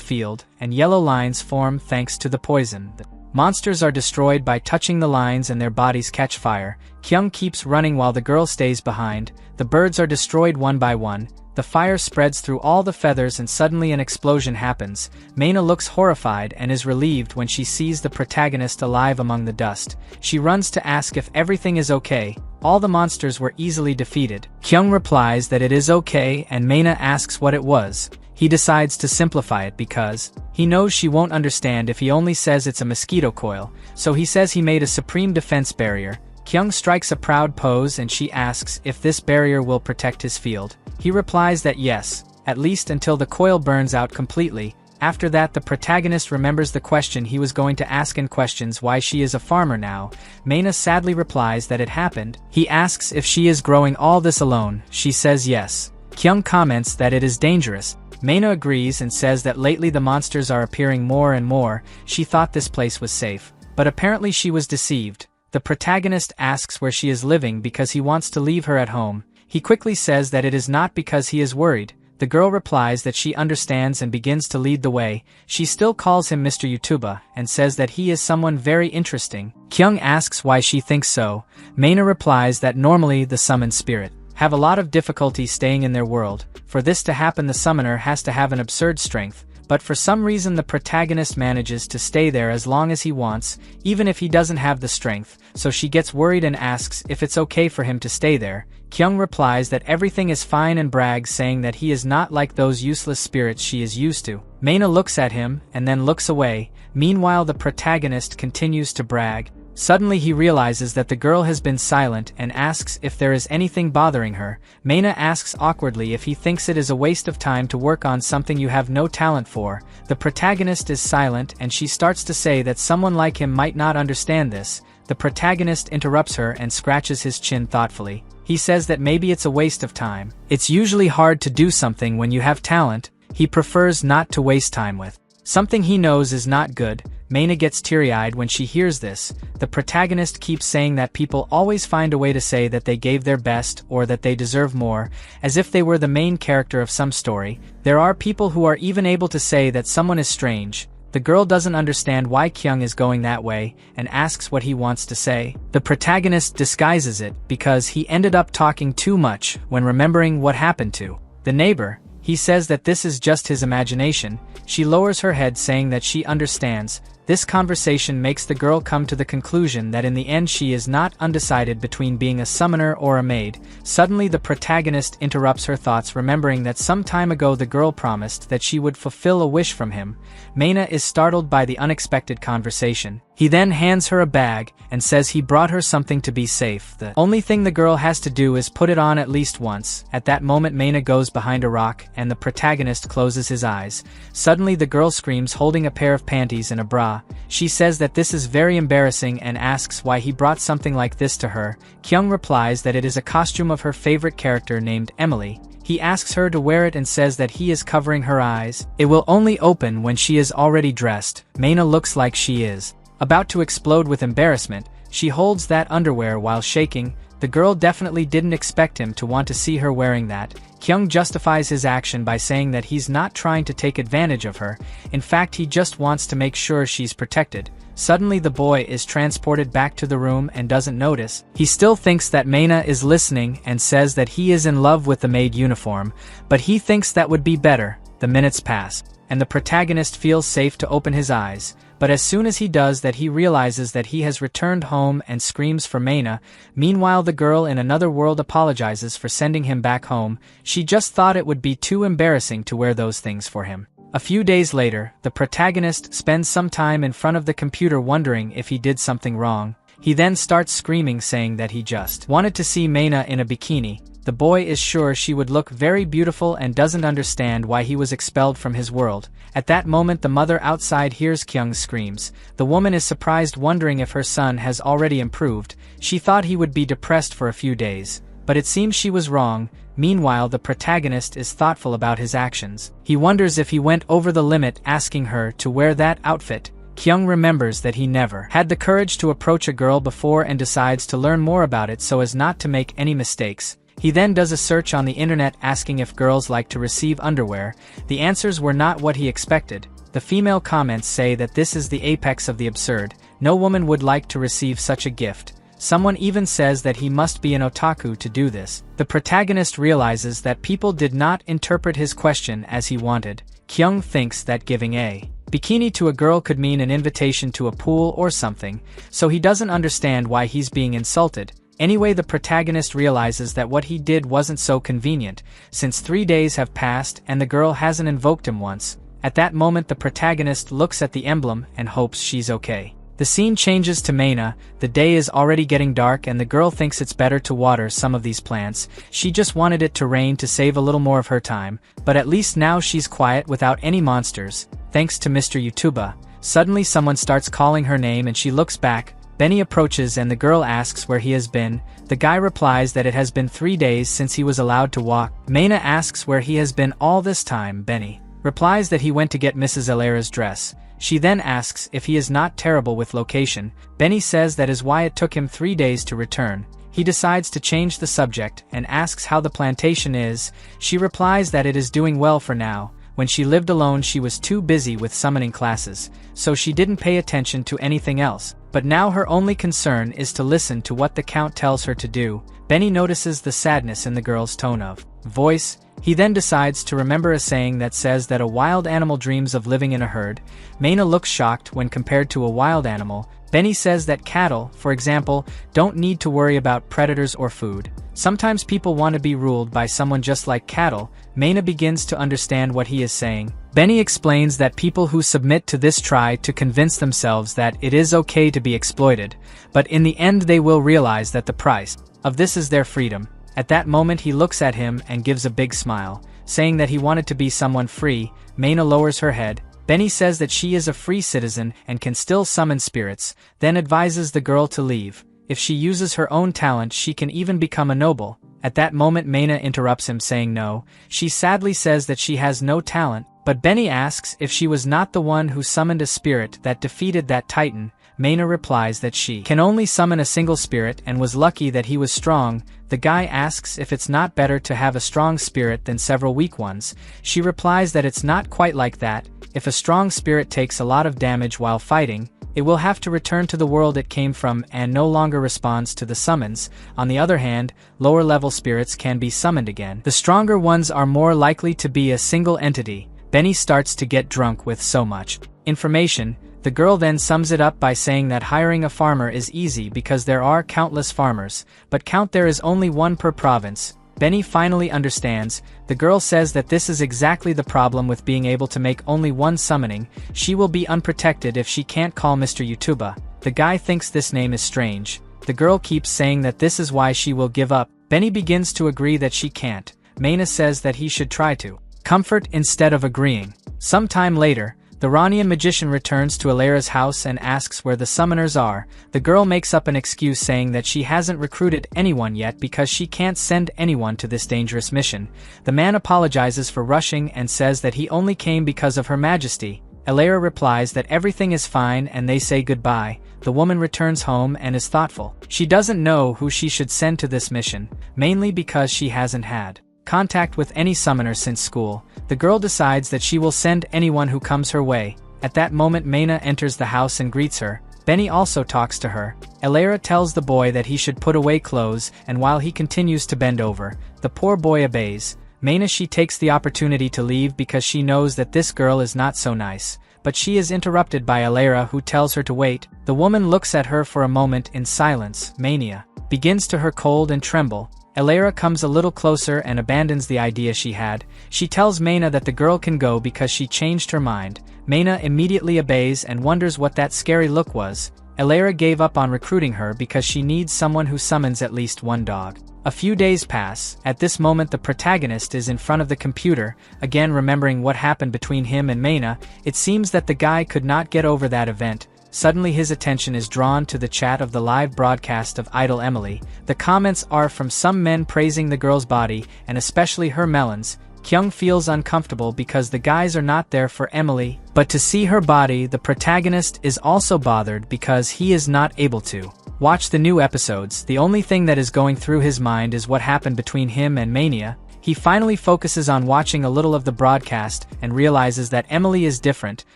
field, and yellow lines form thanks to the poison. The monsters are destroyed by touching the lines and their bodies catch fire. Kyung keeps running while the girl stays behind. The birds are destroyed one by one. The fire spreads through all the feathers and suddenly an explosion happens. Mana looks horrified and is relieved when she sees the protagonist alive among the dust. She runs to ask if everything is okay. All the monsters were easily defeated. Kyung replies that it is okay and Mana asks what it was. He decides to simplify it because he knows she won't understand if he only says it's a mosquito coil, so he says he made a supreme defense barrier. Kyung strikes a proud pose and she asks if this barrier will protect his field. He replies that yes, at least until the coil burns out completely. After that the protagonist remembers the question he was going to ask and questions why she is a farmer now. Mana sadly replies that it happened. He asks if she is growing all this alone. She says yes. Kyung comments that it is dangerous. Mana agrees and says that lately the monsters are appearing more and more. She thought this place was safe, but apparently she was deceived. The protagonist asks where she is living because he wants to leave her at home. He quickly says that it is not because he is worried. The girl replies that she understands and begins to lead the way. She still calls him Mr. YouTuber and says that he is someone very interesting. Kyung asks why she thinks so. Mana replies that normally the summoned spirit have a lot of difficulty staying in their world. For this to happen the summoner has to have an absurd strength. But for some reason the protagonist manages to stay there as long as he wants, even if he doesn't have the strength, so she gets worried and asks if it's okay for him to stay there. Kyung replies that everything is fine and brags saying that he is not like those useless spirits she is used to. Mana looks at him and then looks away. Meanwhile the protagonist continues to brag. Suddenly he realizes that the girl has been silent and asks if there is anything bothering her. Mana asks awkwardly if he thinks it is a waste of time to work on something you have no talent for. The protagonist is silent and she starts to say that someone like him might not understand this. The protagonist interrupts her and scratches his chin thoughtfully. He says that maybe it's a waste of time. It's usually hard to do something when you have talent he prefers not to waste time with. Something he knows is not good. Mana gets teary-eyed when she hears this. The protagonist keeps saying that people always find a way to say that they gave their best or that they deserve more, as if they were the main character of some story. There are people who are even able to say that someone is strange. The girl doesn't understand why Kyung is going that way and asks what he wants to say. The protagonist disguises it because he ended up talking too much when remembering what happened to the neighbor. He says that this is just his imagination. She lowers her head saying that she understands. This conversation makes the girl come to the conclusion that in the end she is not undecided between being a summoner or a maid. Suddenly the protagonist interrupts her thoughts, remembering that some time ago the girl promised that she would fulfill a wish from him. Mana is startled by the unexpected conversation. He then hands her a bag and says he brought her something to be safe. The only thing the girl has to do is put it on at least once. At that moment Mana goes behind a rock and the protagonist closes his eyes. Suddenly the girl screams, holding a pair of panties and a bra. She says that this is very embarrassing and asks why he brought something like this to her. Kyung replies that it is a costume of her favorite character named Emily. He asks her to wear it and says that he is covering her eyes. It will only open when she is already dressed. Mana looks like she is about to explode with embarrassment. She holds that underwear while shaking. The girl definitely didn't expect him to want to see her wearing that. Kyung justifies his action by saying that he's not trying to take advantage of her. In fact, he just wants to make sure she's protected. Suddenly the boy is transported back to the room and doesn't notice. He still thinks that Mana is listening and says that he is in love with the maid uniform, but he thinks that would be better. The minutes pass, and the protagonist feels safe to open his eyes. But as soon as he does that he realizes that he has returned home and screams for Mana. Meanwhile the girl in another world apologizes for sending him back home. She just thought it would be too embarrassing to wear those things for him. A few days later, the protagonist spends some time in front of the computer wondering if he did something wrong. He then starts screaming saying that he just wanted to see Mana in a bikini. The boy is sure she would look very beautiful and doesn't understand why he was expelled from his world. At that moment the mother outside hears Kyung's screams. The woman is surprised, wondering if her son has already improved. She thought he would be depressed for a few days. but it seems she was wrong. Meanwhile, the protagonist is thoughtful about his actions. He wonders if he went over the limit asking her to wear that outfit. Kyung remembers that he never had the courage to approach a girl before and decides to learn more about it so as not to make any mistakes. He then does a search on the internet asking if girls like to receive underwear. The answers were not what he expected. The female comments say that this is the apex of the absurd. No woman would like to receive such a gift. Someone even says that he must be an otaku to do this. The protagonist realizes that people did not interpret his question as he wanted. Kyung thinks that giving a bikini to a girl could mean an invitation to a pool or something, so he doesn't understand why he's being insulted. Anyway, the protagonist realizes that what he did wasn't so convenient, since 3 days have passed and the girl hasn't invoked him once. At that moment, the protagonist looks at the emblem and hopes she's okay. The scene changes to Maina. The day is already getting dark and the girl thinks it's better to water some of these plants. She just wanted it to rain to save a little more of her time, but at least now she's quiet without any monsters, thanks to Mr. YouTuber. Suddenly someone starts calling her name and she looks back. Benny approaches and the girl asks where he has been. The guy replies that it has been 3 days since he was allowed to walk. Maina asks where he has been all this time. Benny replies that he went to get Mrs. Alera's dress. She then asks if he is not terrible with location. Benny says that is why it took him 3 days to return. He decides to change the subject and asks how the plantation is. She replies that it is doing well for now. When she lived alone she was too busy with summoning classes, so she didn't pay attention to anything else. But now her only concern is to listen to what the count tells her to do. Benny notices the sadness in the girl's tone of voice. He then decides to remember a saying that says that a wild animal dreams of living in a herd. Maina looks shocked when compared to a wild animal. Benny says that cattle, for example, don't need to worry about predators or food. Sometimes people want to be ruled by someone just like cattle. Maina begins to understand what he is saying. Benny explains that people who submit to this try to convince themselves that it is okay to be exploited, but in the end they will realize that the price of this is their freedom. At that moment he looks at him and gives a big smile, saying that he wanted to be someone free. Maina lowers her head. Benny says that she is a free citizen and can still summon spirits, then advises the girl to leave. If she uses her own talent she can even become a noble. At that moment Maina interrupts him saying no. She sadly says that she has no talent, but Benny asks if she was not the one who summoned a spirit that defeated that titan. Maina replies that she can only summon a single spirit and was lucky that he was strong. The guy asks if it's not better to have a strong spirit than several weak ones. She replies that it's not quite like that. If a strong spirit takes a lot of damage while fighting, it will have to return to the world it came from and no longer responds to the summons. On the other hand, lower level spirits can be summoned again. The stronger ones are more likely to be a single entity. Benny starts to get drunk with so much information. The girl then sums it up by saying that hiring a farmer is easy because there are countless farmers, but there is only one per province. Benny finally understands. The girl says that this is exactly the problem with being able to make only one summoning. She will be unprotected if she can't call Mr. YouTuber. The guy thinks this name is strange. The girl keeps saying that this is why she will give up. Benny begins to agree that she can't. Maina says that he should try to comfort instead of agreeing. Some time later, the Ranian magician returns to Alera's house and asks where the summoners are. The girl makes up an excuse saying that she hasn't recruited anyone yet because she can't send anyone to this dangerous mission. The man apologizes for rushing and says that he only came because of Her Majesty. Alera replies that everything is fine and they say goodbye. The woman returns home and is thoughtful. She doesn't know who she should send to this mission, mainly because she hasn't had contact with any summoner since school. The girl decides that she will send anyone who comes her way. At that moment Maina enters the house and greets her. Benny also talks to her. Alera tells the boy that he should put away clothes, and while he continues to bend over, the poor boy obeys. Maina she takes the opportunity to leave because she knows that this girl is not so nice. But she is interrupted by Alera who tells her to wait. The woman looks at her for a moment in silence. Mania begins to her cold and tremble. Alera comes a little closer and abandons the idea she had. She tells Maina that the girl can go because she changed her mind. Maina immediately obeys and wonders what that scary look was. Alera gave up on recruiting her because she needs someone who summons at least one dog. A few days pass. At this moment the protagonist is in front of the computer, again remembering what happened between him and Maina. It seems that the guy could not get over that event. suddenly his attention is drawn to the chat of the live broadcast of Idol Emily. The comments are from some men praising the girl's body, and especially her melons. Kyung feels uncomfortable because the guys are not there for Emily, but to see her body. The protagonist is also bothered because he is not able to watch the new episodes. The only thing that is going through his mind is what happened between him and Mania. He finally focuses on watching a little of the broadcast and realizes that Emily is different.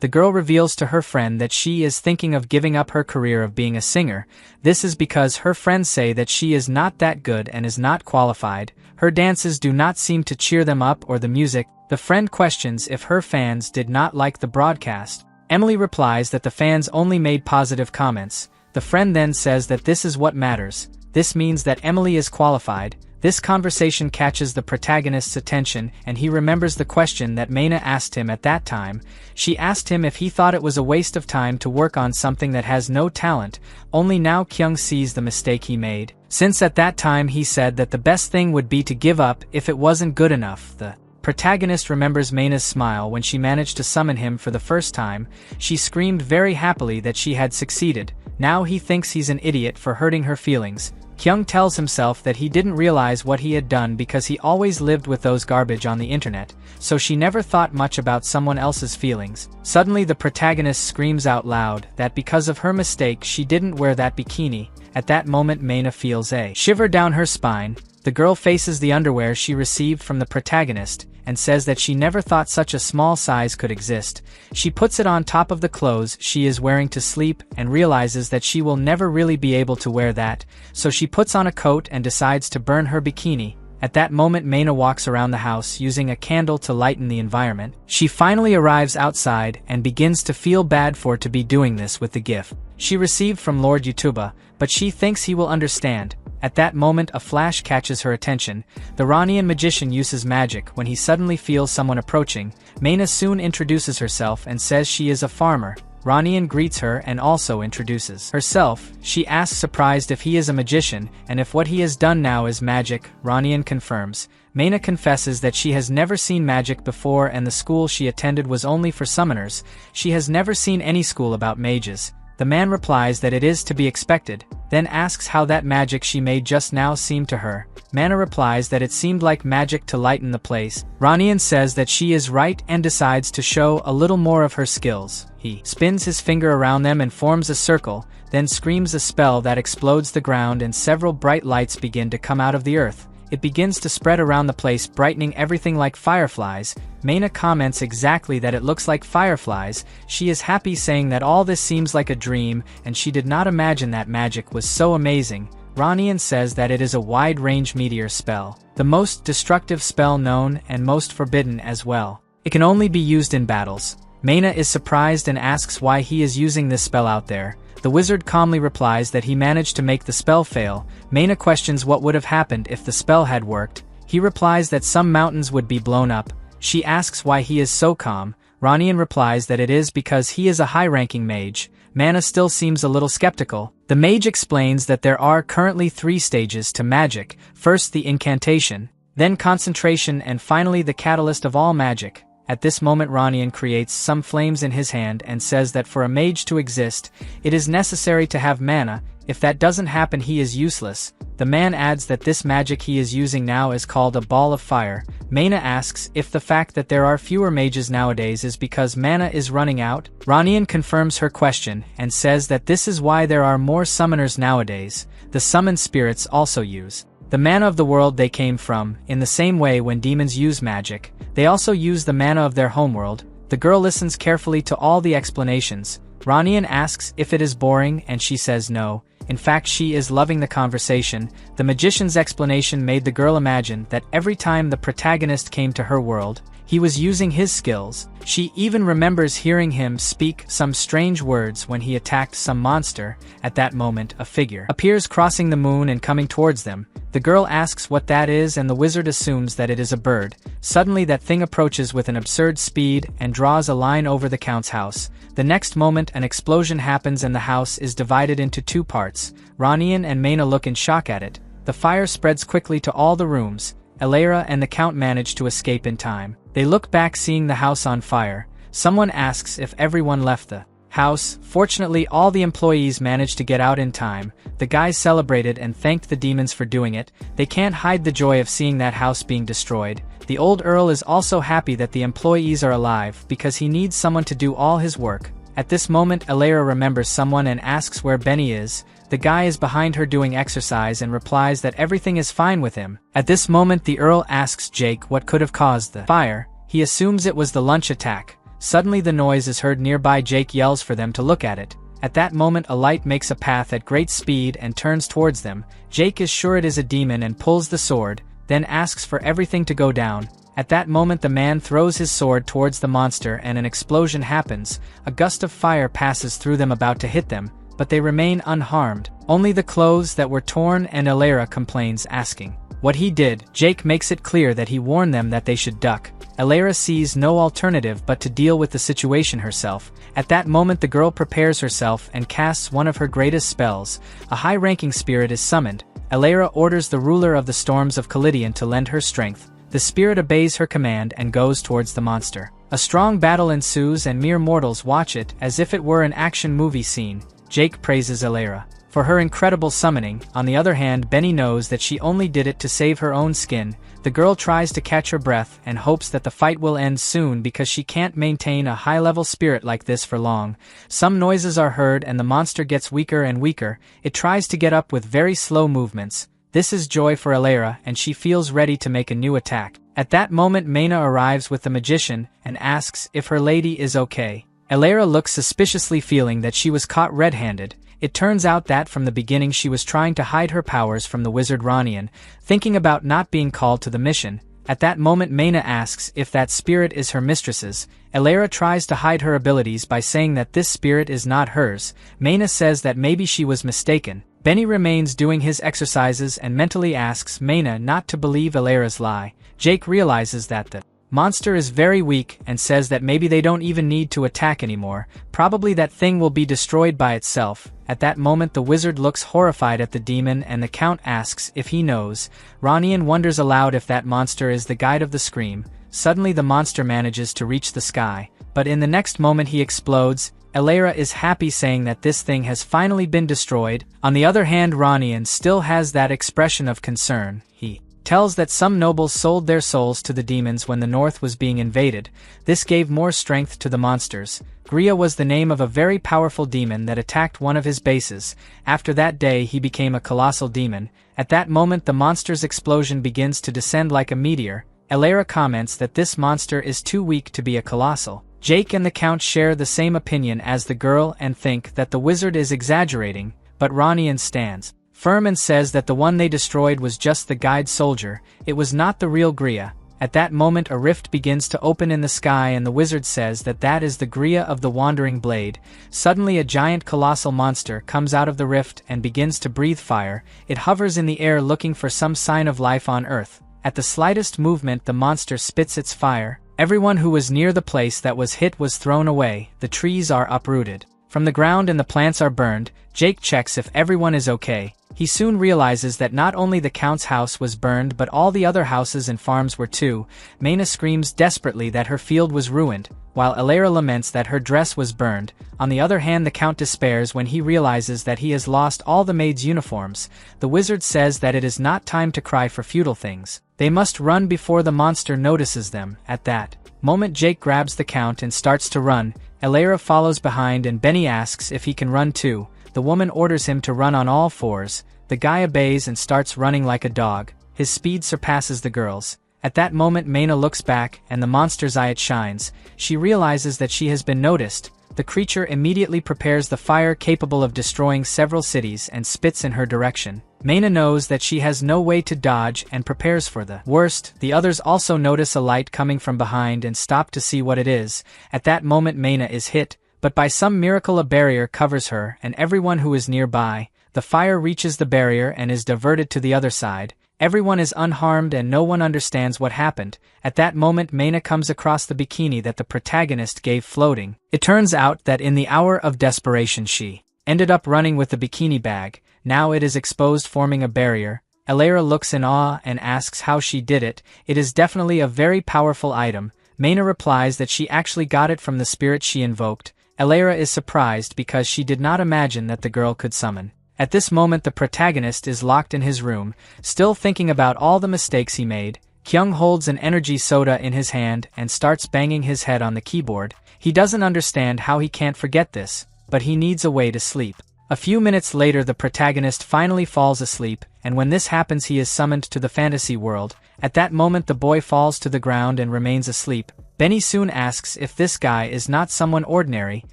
The girl reveals to her friend that she is thinking of giving up her career of being a singer. This is because her friends say that she is not that good and is not qualified. Her dances do not seem to cheer them up, or the music. The friend questions if her fans did not like the broadcast. Emily replies that the fans only made positive comments. The friend then says that this is what matters. This means that Emily is qualified. This conversation catches the protagonist's attention, and he remembers the question that Maina asked him at that time. She asked him if he thought it was a waste of time to work on something that has no talent. Only now Kyung sees the mistake he made, since at that time he said that the best thing would be to give up if it wasn't good enough. The protagonist remembers Maina's smile when she managed to summon him for the first time. She screamed very happily that she had succeeded. Now he thinks he's an idiot for hurting her feelings. Kyung tells himself that he didn't realize what he had done because he always lived with those garbage on the internet, so she never thought much about someone else's feelings. Suddenly the protagonist screams out loud that because of her mistake she didn't wear that bikini. At that moment Maina feels a shiver down her spine. The girl faces the underwear she received from the protagonist and says that she never thought such a small size could exist. She puts it on top of the clothes she is wearing to sleep and realizes that she will never really be able to wear that, so she puts on a coat and decides to burn her bikini. At that moment Maina walks around the house using a candle to lighten the environment. She finally arrives outside and begins to feel bad for to be doing this with the gift she received from Lord YouTuber, but she thinks he will understand. At that moment a flash catches her attention. The Iranian magician uses magic when he suddenly feels someone approaching. Maina soon introduces herself and says she is a farmer. Ranian greets her and also introduces herself. She asks surprised if he is a magician and if what he has done now is magic. Ranian confirms. Maina confesses that she has never seen magic before and the school she attended was only for summoners. She has never seen any school about mages. The man replies that it is to be expected, then asks how that magic she made just now seemed to her. Mana replies that it seemed like magic to lighten the place. Ranian says that she is right and decides to show a little more of her skills. He spins his finger around them and forms a circle, then screams a spell that explodes the ground and several bright lights begin to come out of the earth. It begins to spread around the place, brightening everything like fireflies. Maina comments exactly that it looks like fireflies. She is happy, saying that all this seems like a dream and she did not imagine that magic was so amazing. Ranian says that it is a wide-range meteor spell, the most destructive spell known and most forbidden as well. It can only be used in battles. Maina is surprised and asks why he is using this spell out there. The wizard calmly replies that he managed to make the spell fail. Maina questions what would have happened if the spell had worked. He replies that some mountains would be blown up. She asks why he is so calm. Ranian replies that it is because he is a high-ranking mage. Mana still seems a little skeptical. The mage explains that there are currently 3 stages to magic. First the incantation, then concentration, and finally the catalyst of all magic. At this moment Ranian creates some flames in his hand and says that for a mage to exist, it is necessary to have mana. If that doesn't happen he is useless. The man adds that this magic he is using now is called a ball of fire. Maina asks if the fact that there are fewer mages nowadays is because mana is running out. Ranian confirms her question and says that this is why there are more summoners nowadays. The summoned spirits also use the mana of the world they came from. In the same way when demons use magic, they also use the mana of their homeworld. The girl listens carefully to all the explanations. Ranian asks if it is boring and she says no. In fact she is loving the conversation. The magician's explanation made the girl imagine that every time the protagonist came to her world, he was using his skills. She even remembers hearing him speak some strange words when he attacked some monster. At that moment a figure appears crossing the moon and coming towards them. The girl asks what that is and the wizard assumes that it is a bird. Suddenly that thing approaches with an absurd speed and draws a line over the count's house. The next moment an explosion happens and the house is divided into 2 parts. Ranian and Maina look in shock at it. The fire spreads quickly to all the rooms. Elara and the count manage to escape in time. They look back seeing the house on fire. Someone asks if everyone left the house. Fortunately, all the employees managed to get out in time. The guys celebrated and thanked the demons for doing it. They can't hide the joy of seeing that house being destroyed. The old Earl is also happy that the employees are alive because he needs someone to do all his work. At this moment, Alara remembers someone and asks where Benny is. The guy is behind her doing exercise and replies that everything is fine with him. At this moment, the Earl asks Jake what could have caused the fire. He assumes it was the lunch attack. Suddenly the noise is heard nearby. Jake yells for them to look at it. At that moment, a light makes a path at great speed and turns towards them. Jake is sure it is a demon and pulls the sword, then asks for everything to go down. At that moment, the man throws his sword towards the monster and an explosion happens. A gust of fire passes through them about to hit them, but they remain unharmed. Only the clothes that were torn, and Alara complains, asking what he did. Jake makes it clear that he warned them that they should duck. Alara sees no alternative but to deal with the situation herself. At that moment, the girl prepares herself and casts one of her greatest spells. A high-ranking spirit is summoned. Alara orders the ruler of the storms of Callidian to lend her strength. The spirit obeys her command and goes towards the monster. A strong battle ensues and mere mortals watch it as if it were an action movie scene. Jake praises Alara for her incredible summoning. On the other hand, Benny knows that she only did it to save her own skin. The girl tries to catch her breath and hopes that the fight will end soon because she can't maintain a high-level spirit like this for long. Some noises are heard and the monster gets weaker and weaker. It tries to get up with very slow movements. This is joy for Alara and she feels ready to make a new attack. At that moment, Maina arrives with the magician and asks if her lady is okay. Alara looks suspiciously, feeling that she was caught red-handed. It turns out that from the beginning she was trying to hide her powers from the wizard Ronian, thinking about not being called to the mission. At that moment, Maina asks if that spirit is her mistress's. Alara tries to hide her abilities by saying that this spirit is not hers. Maina says that maybe she was mistaken. Benny remains doing his exercises and mentally asks Maina not to believe Alara's lie. Jake realizes that the monster is very weak and says that maybe they don't even need to attack anymore. Probably that thing will be destroyed by itself. At that moment, the wizard looks horrified at the demon and the count asks if he knows. Ronian wonders aloud if that monster is the guide of the scream. Suddenly the monster manages to reach the sky, but in the next moment he explodes. Alara is happy, saying that this thing has finally been destroyed. On the other hand, Ronian still has that expression of concern. He tells that some nobles sold their souls to the demons when the north was being invaded. This gave more strength to the monsters. Gria was the name of a very powerful demon that attacked one of his bases. After that day he became a colossal demon. At that moment the monster's explosion begins to descend like a meteor. Alara comments that this monster is too weak to be a colossal. Jake and the count share the same opinion as the girl and think that the wizard is exaggerating, but Ronian stands firm and says that the one they destroyed was just the guide soldier. It was not the real Gria. At that moment a rift begins to open in the sky and the wizard says that that is the Gria of the Wandering Blade. Suddenly a giant colossal monster comes out of the rift and begins to breathe fire. It hovers in the air looking for some sign of life on Earth. At the slightest movement the monster spits its fire. Everyone who was near the place that was hit was thrown away. The trees are uprooted from the ground and the plants are burned. Jake checks if everyone is okay. He soon realizes that not only the count's house was burned but all the other houses and farms were too. Maina screams desperately that her field was ruined, while Alara laments that her dress was burned. On the other hand, the count despairs when he realizes that he has lost all the maids' uniforms. The wizard says that it is not time to cry for futile things. They must run before the monster notices them. At that moment Jake grabs the count and starts to run. Alara follows behind and Benny asks if he can run too. The woman orders him to run on all fours. The guy obeys and starts running like a dog. His speed surpasses the girl's. At that moment Maina looks back and the monster's eye shines. She realizes that she has been noticed. The creature immediately prepares the fire capable of destroying several cities and spits in her direction. Maina knows that she has no way to dodge and prepares for the worst. The others also notice a light coming from behind and stop to see what it is. At that moment Maina is hit, but by some miracle a barrier covers her and everyone who is nearby. The fire reaches the barrier and is diverted to the other side. Everyone is unharmed and no one understands what happened. At that moment Maina comes across the bikini that the protagonist gave floating. It turns out that in the hour of desperation she ended up running with the bikini bag. Now it is exposed, forming a barrier. Alara looks in awe and asks how she did it. It is definitely a very powerful item. Maina replies that she actually got it from the spirit she invoked. Elera is surprised because she did not imagine that the girl could summon. At this moment the protagonist is locked in his room, still thinking about all the mistakes he made. Kyung holds an energy soda in his hand and starts banging his head on the keyboard. He doesn't understand how he can't forget this, but he needs a way to sleep. A few minutes later the protagonist finally falls asleep, and when this happens he is summoned to the fantasy world. At that moment the boy falls to the ground and remains asleep. Benny soon asks if this guy is not someone ordinary.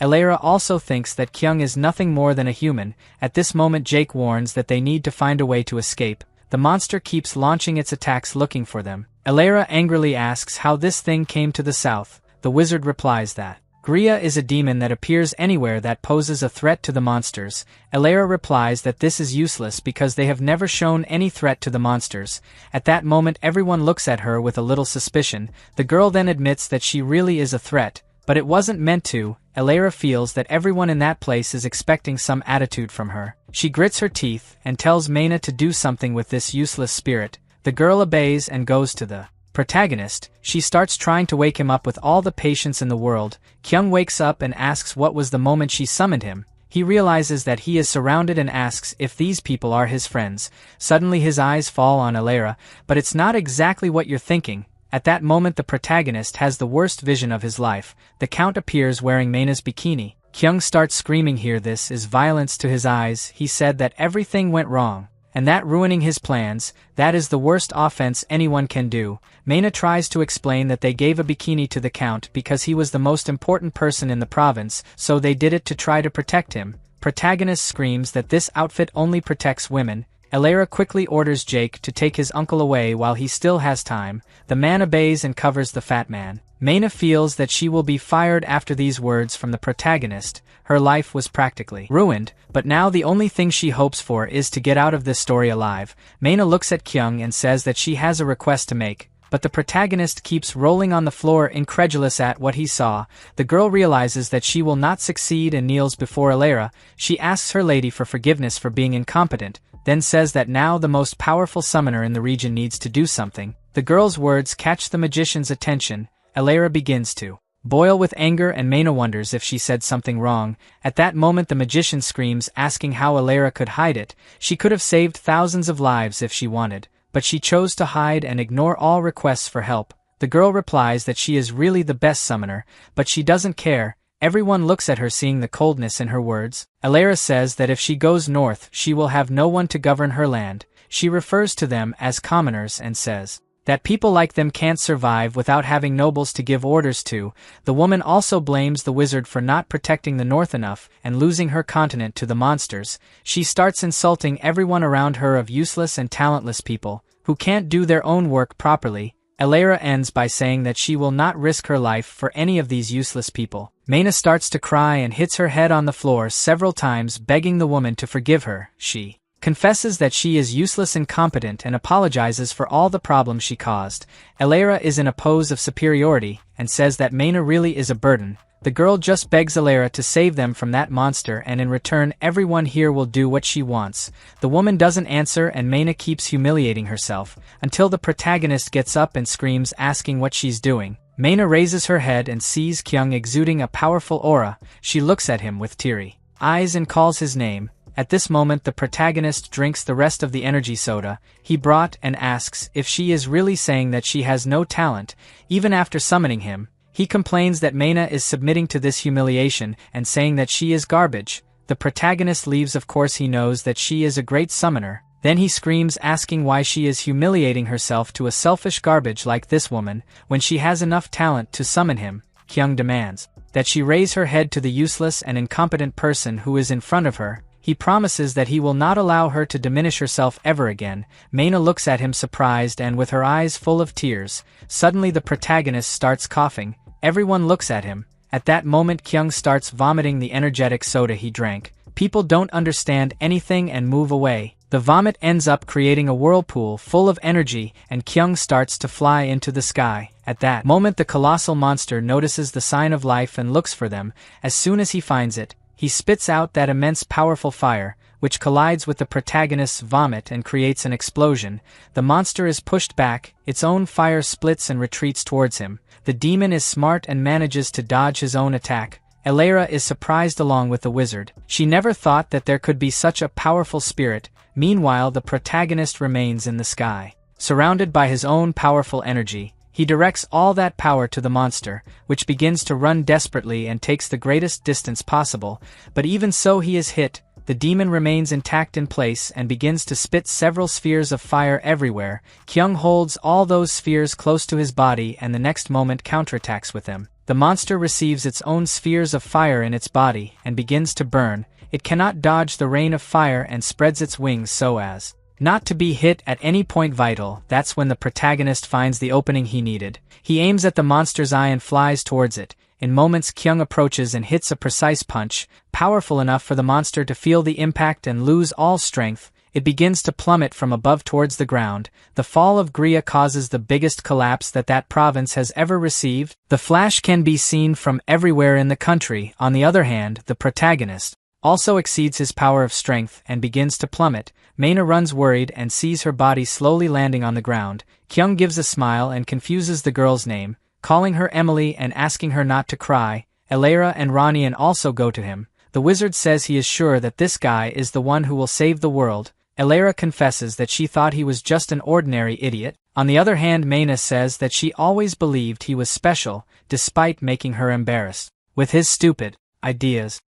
Elera also thinks that Kyung is nothing more than a human. At this moment Jake warns that they need to find a way to escape. The monster keeps launching its attacks looking for them. Elera angrily asks how this thing came to the south. The wizard replies that Gria is a demon that appears anywhere that poses a threat to the monsters. Elera replies that this is useless because they have never shown any threat to the monsters. At that moment everyone looks at her with a little suspicion. The girl then admits that she really is a threat, but it wasn't meant to. Elera feels that everyone in that place is expecting some attitude from her. She grits her teeth and tells Maina to do something with this useless spirit. The girl obeys and goes to the protagonist. She starts trying to wake him up with all the patience in the world. Kyung wakes up and asks what was the moment she summoned him. He realizes that he is surrounded and asks if these people are his friends. Suddenly his eyes fall on Elera, but it's not exactly what you're thinking. At that moment the protagonist has the worst vision of his life. The count appears wearing Maina's bikini. Kyung starts screaming here. This is violence to his eyes. He said that everything went wrong, and that ruining his plans, that is the worst offense anyone can do. Maina tries to explain that they gave a bikini to the count because he was the most important person in the province, so they did it to try to protect him. Protagonist screams that this outfit only protects women. Elera quickly orders Jake to take his uncle away while he still has time. The man obeys and covers the fat man. Maina feels that she will be fired after these words from the protagonist. Her life was practically ruined, but now the only thing she hopes for is to get out of this story alive. Maina looks at Kyung and says that she has a request to make, but the protagonist keeps rolling on the floor incredulous at what he saw. The girl realizes that she will not succeed and kneels before Elera. She asks her lady for forgiveness for being incompetent, then says that now the most powerful summoner in the region needs to do something. The girl's words catch the magician's attention. Elera begins to boil with anger and Maina wonders if she said something wrong. At that moment the magician screams, asking how Elera could hide it. She could have saved thousands of lives if she wanted, but she chose to hide and ignore all requests for help. The girl replies that she is really the best summoner, but she doesn't care. Everyone looks at her, seeing the coldness in her words. Elera says that if she goes north she will have no one to govern her land. She refers to them as commoners and says that people like them can't survive without having nobles to give orders to. The woman also blames the wizard for not protecting the north enough and losing her continent to the monsters. She starts insulting everyone around her of useless and talentless people who can't do their own work properly. Elera ends by saying that she will not risk her life for any of these useless people. Maina starts to cry and hits her head on the floor several times, begging the woman to forgive her. She confesses that she is useless and incompetent and apologizes for all the problems she caused. Elera is in a pose of superiority and says that Maina really is a burden. The girl just begs Elera to save them from that monster, and in return everyone here will do what she wants. The woman doesn't answer and Maina keeps humiliating herself until the protagonist gets up and screams, asking what she's doing. Maina raises her head and sees Kyung exuding a powerful aura. She looks at him with teary eyes and calls his name. At this moment the protagonist drinks the rest of the energy soda he brought and asks if she is really saying that she has no talent, even after summoning him. He complains that Maina is submitting to this humiliation and saying that she is garbage. The protagonist leaves. Of course he knows that she is a great summoner. Then he screams, asking why she is humiliating herself to a selfish garbage like this woman when she has enough talent to summon him. Kyung demands that she raise her head to the useless and incompetent person who is in front of her. He promises that he will not allow her to diminish herself ever again. Maina looks at him surprised and with her eyes full of tears. Suddenly the protagonist starts coughing. Everyone looks at him. At that moment Kyung starts vomiting the energetic soda he drank. People don't understand anything and move away. The vomit ends up creating a whirlpool full of energy and Kyung starts to fly into the sky. At that moment the colossal monster notices the sign of life and looks for them. As soon as he finds it, he spits out that immense powerful fire, which collides with the protagonist's vomit and creates an explosion. The monster is pushed back, its own fire splits and retreats towards him. The demon is smart and manages to dodge his own attack. Elera is surprised along with the wizard. She never thought that there could be such a powerful spirit. Meanwhile, the protagonist remains in the sky. Surrounded by his own powerful energy, he directs all that power to the monster, which begins to run desperately and takes the greatest distance possible, but even so he is hit. The demon remains intact in place and begins to spit several spheres of fire everywhere. Kyung holds all those spheres close to his body and the next moment counterattacks with them. The monster receives its own spheres of fire in its body and begins to burn. It cannot dodge the rain of fire and spreads its wings so as not to be hit at any point vital. That's when the protagonist finds the opening he needed. He aims at the monster's eye and flies towards it. In moments, Kyung approaches and hits a precise punch, powerful enough for the monster to feel the impact and lose all strength. It begins to plummet from above towards the ground. The fall of Gria causes the biggest collapse that province has ever received. The flash can be seen from everywhere in the country. On the other hand, the protagonist also exceeds his power of strength and begins to plummet. Maina runs worried and sees her body slowly landing on the ground. Kyung gives a smile and confuses the girl's name, calling her Emily and asking her not to cry. Elera and Ranian also go to him. The wizard says he is sure that this guy is the one who will save the world. Elera confesses that she thought he was just an ordinary idiot. On the other hand, Maina says that she always believed he was special, despite making her embarrassed with his stupid ideas.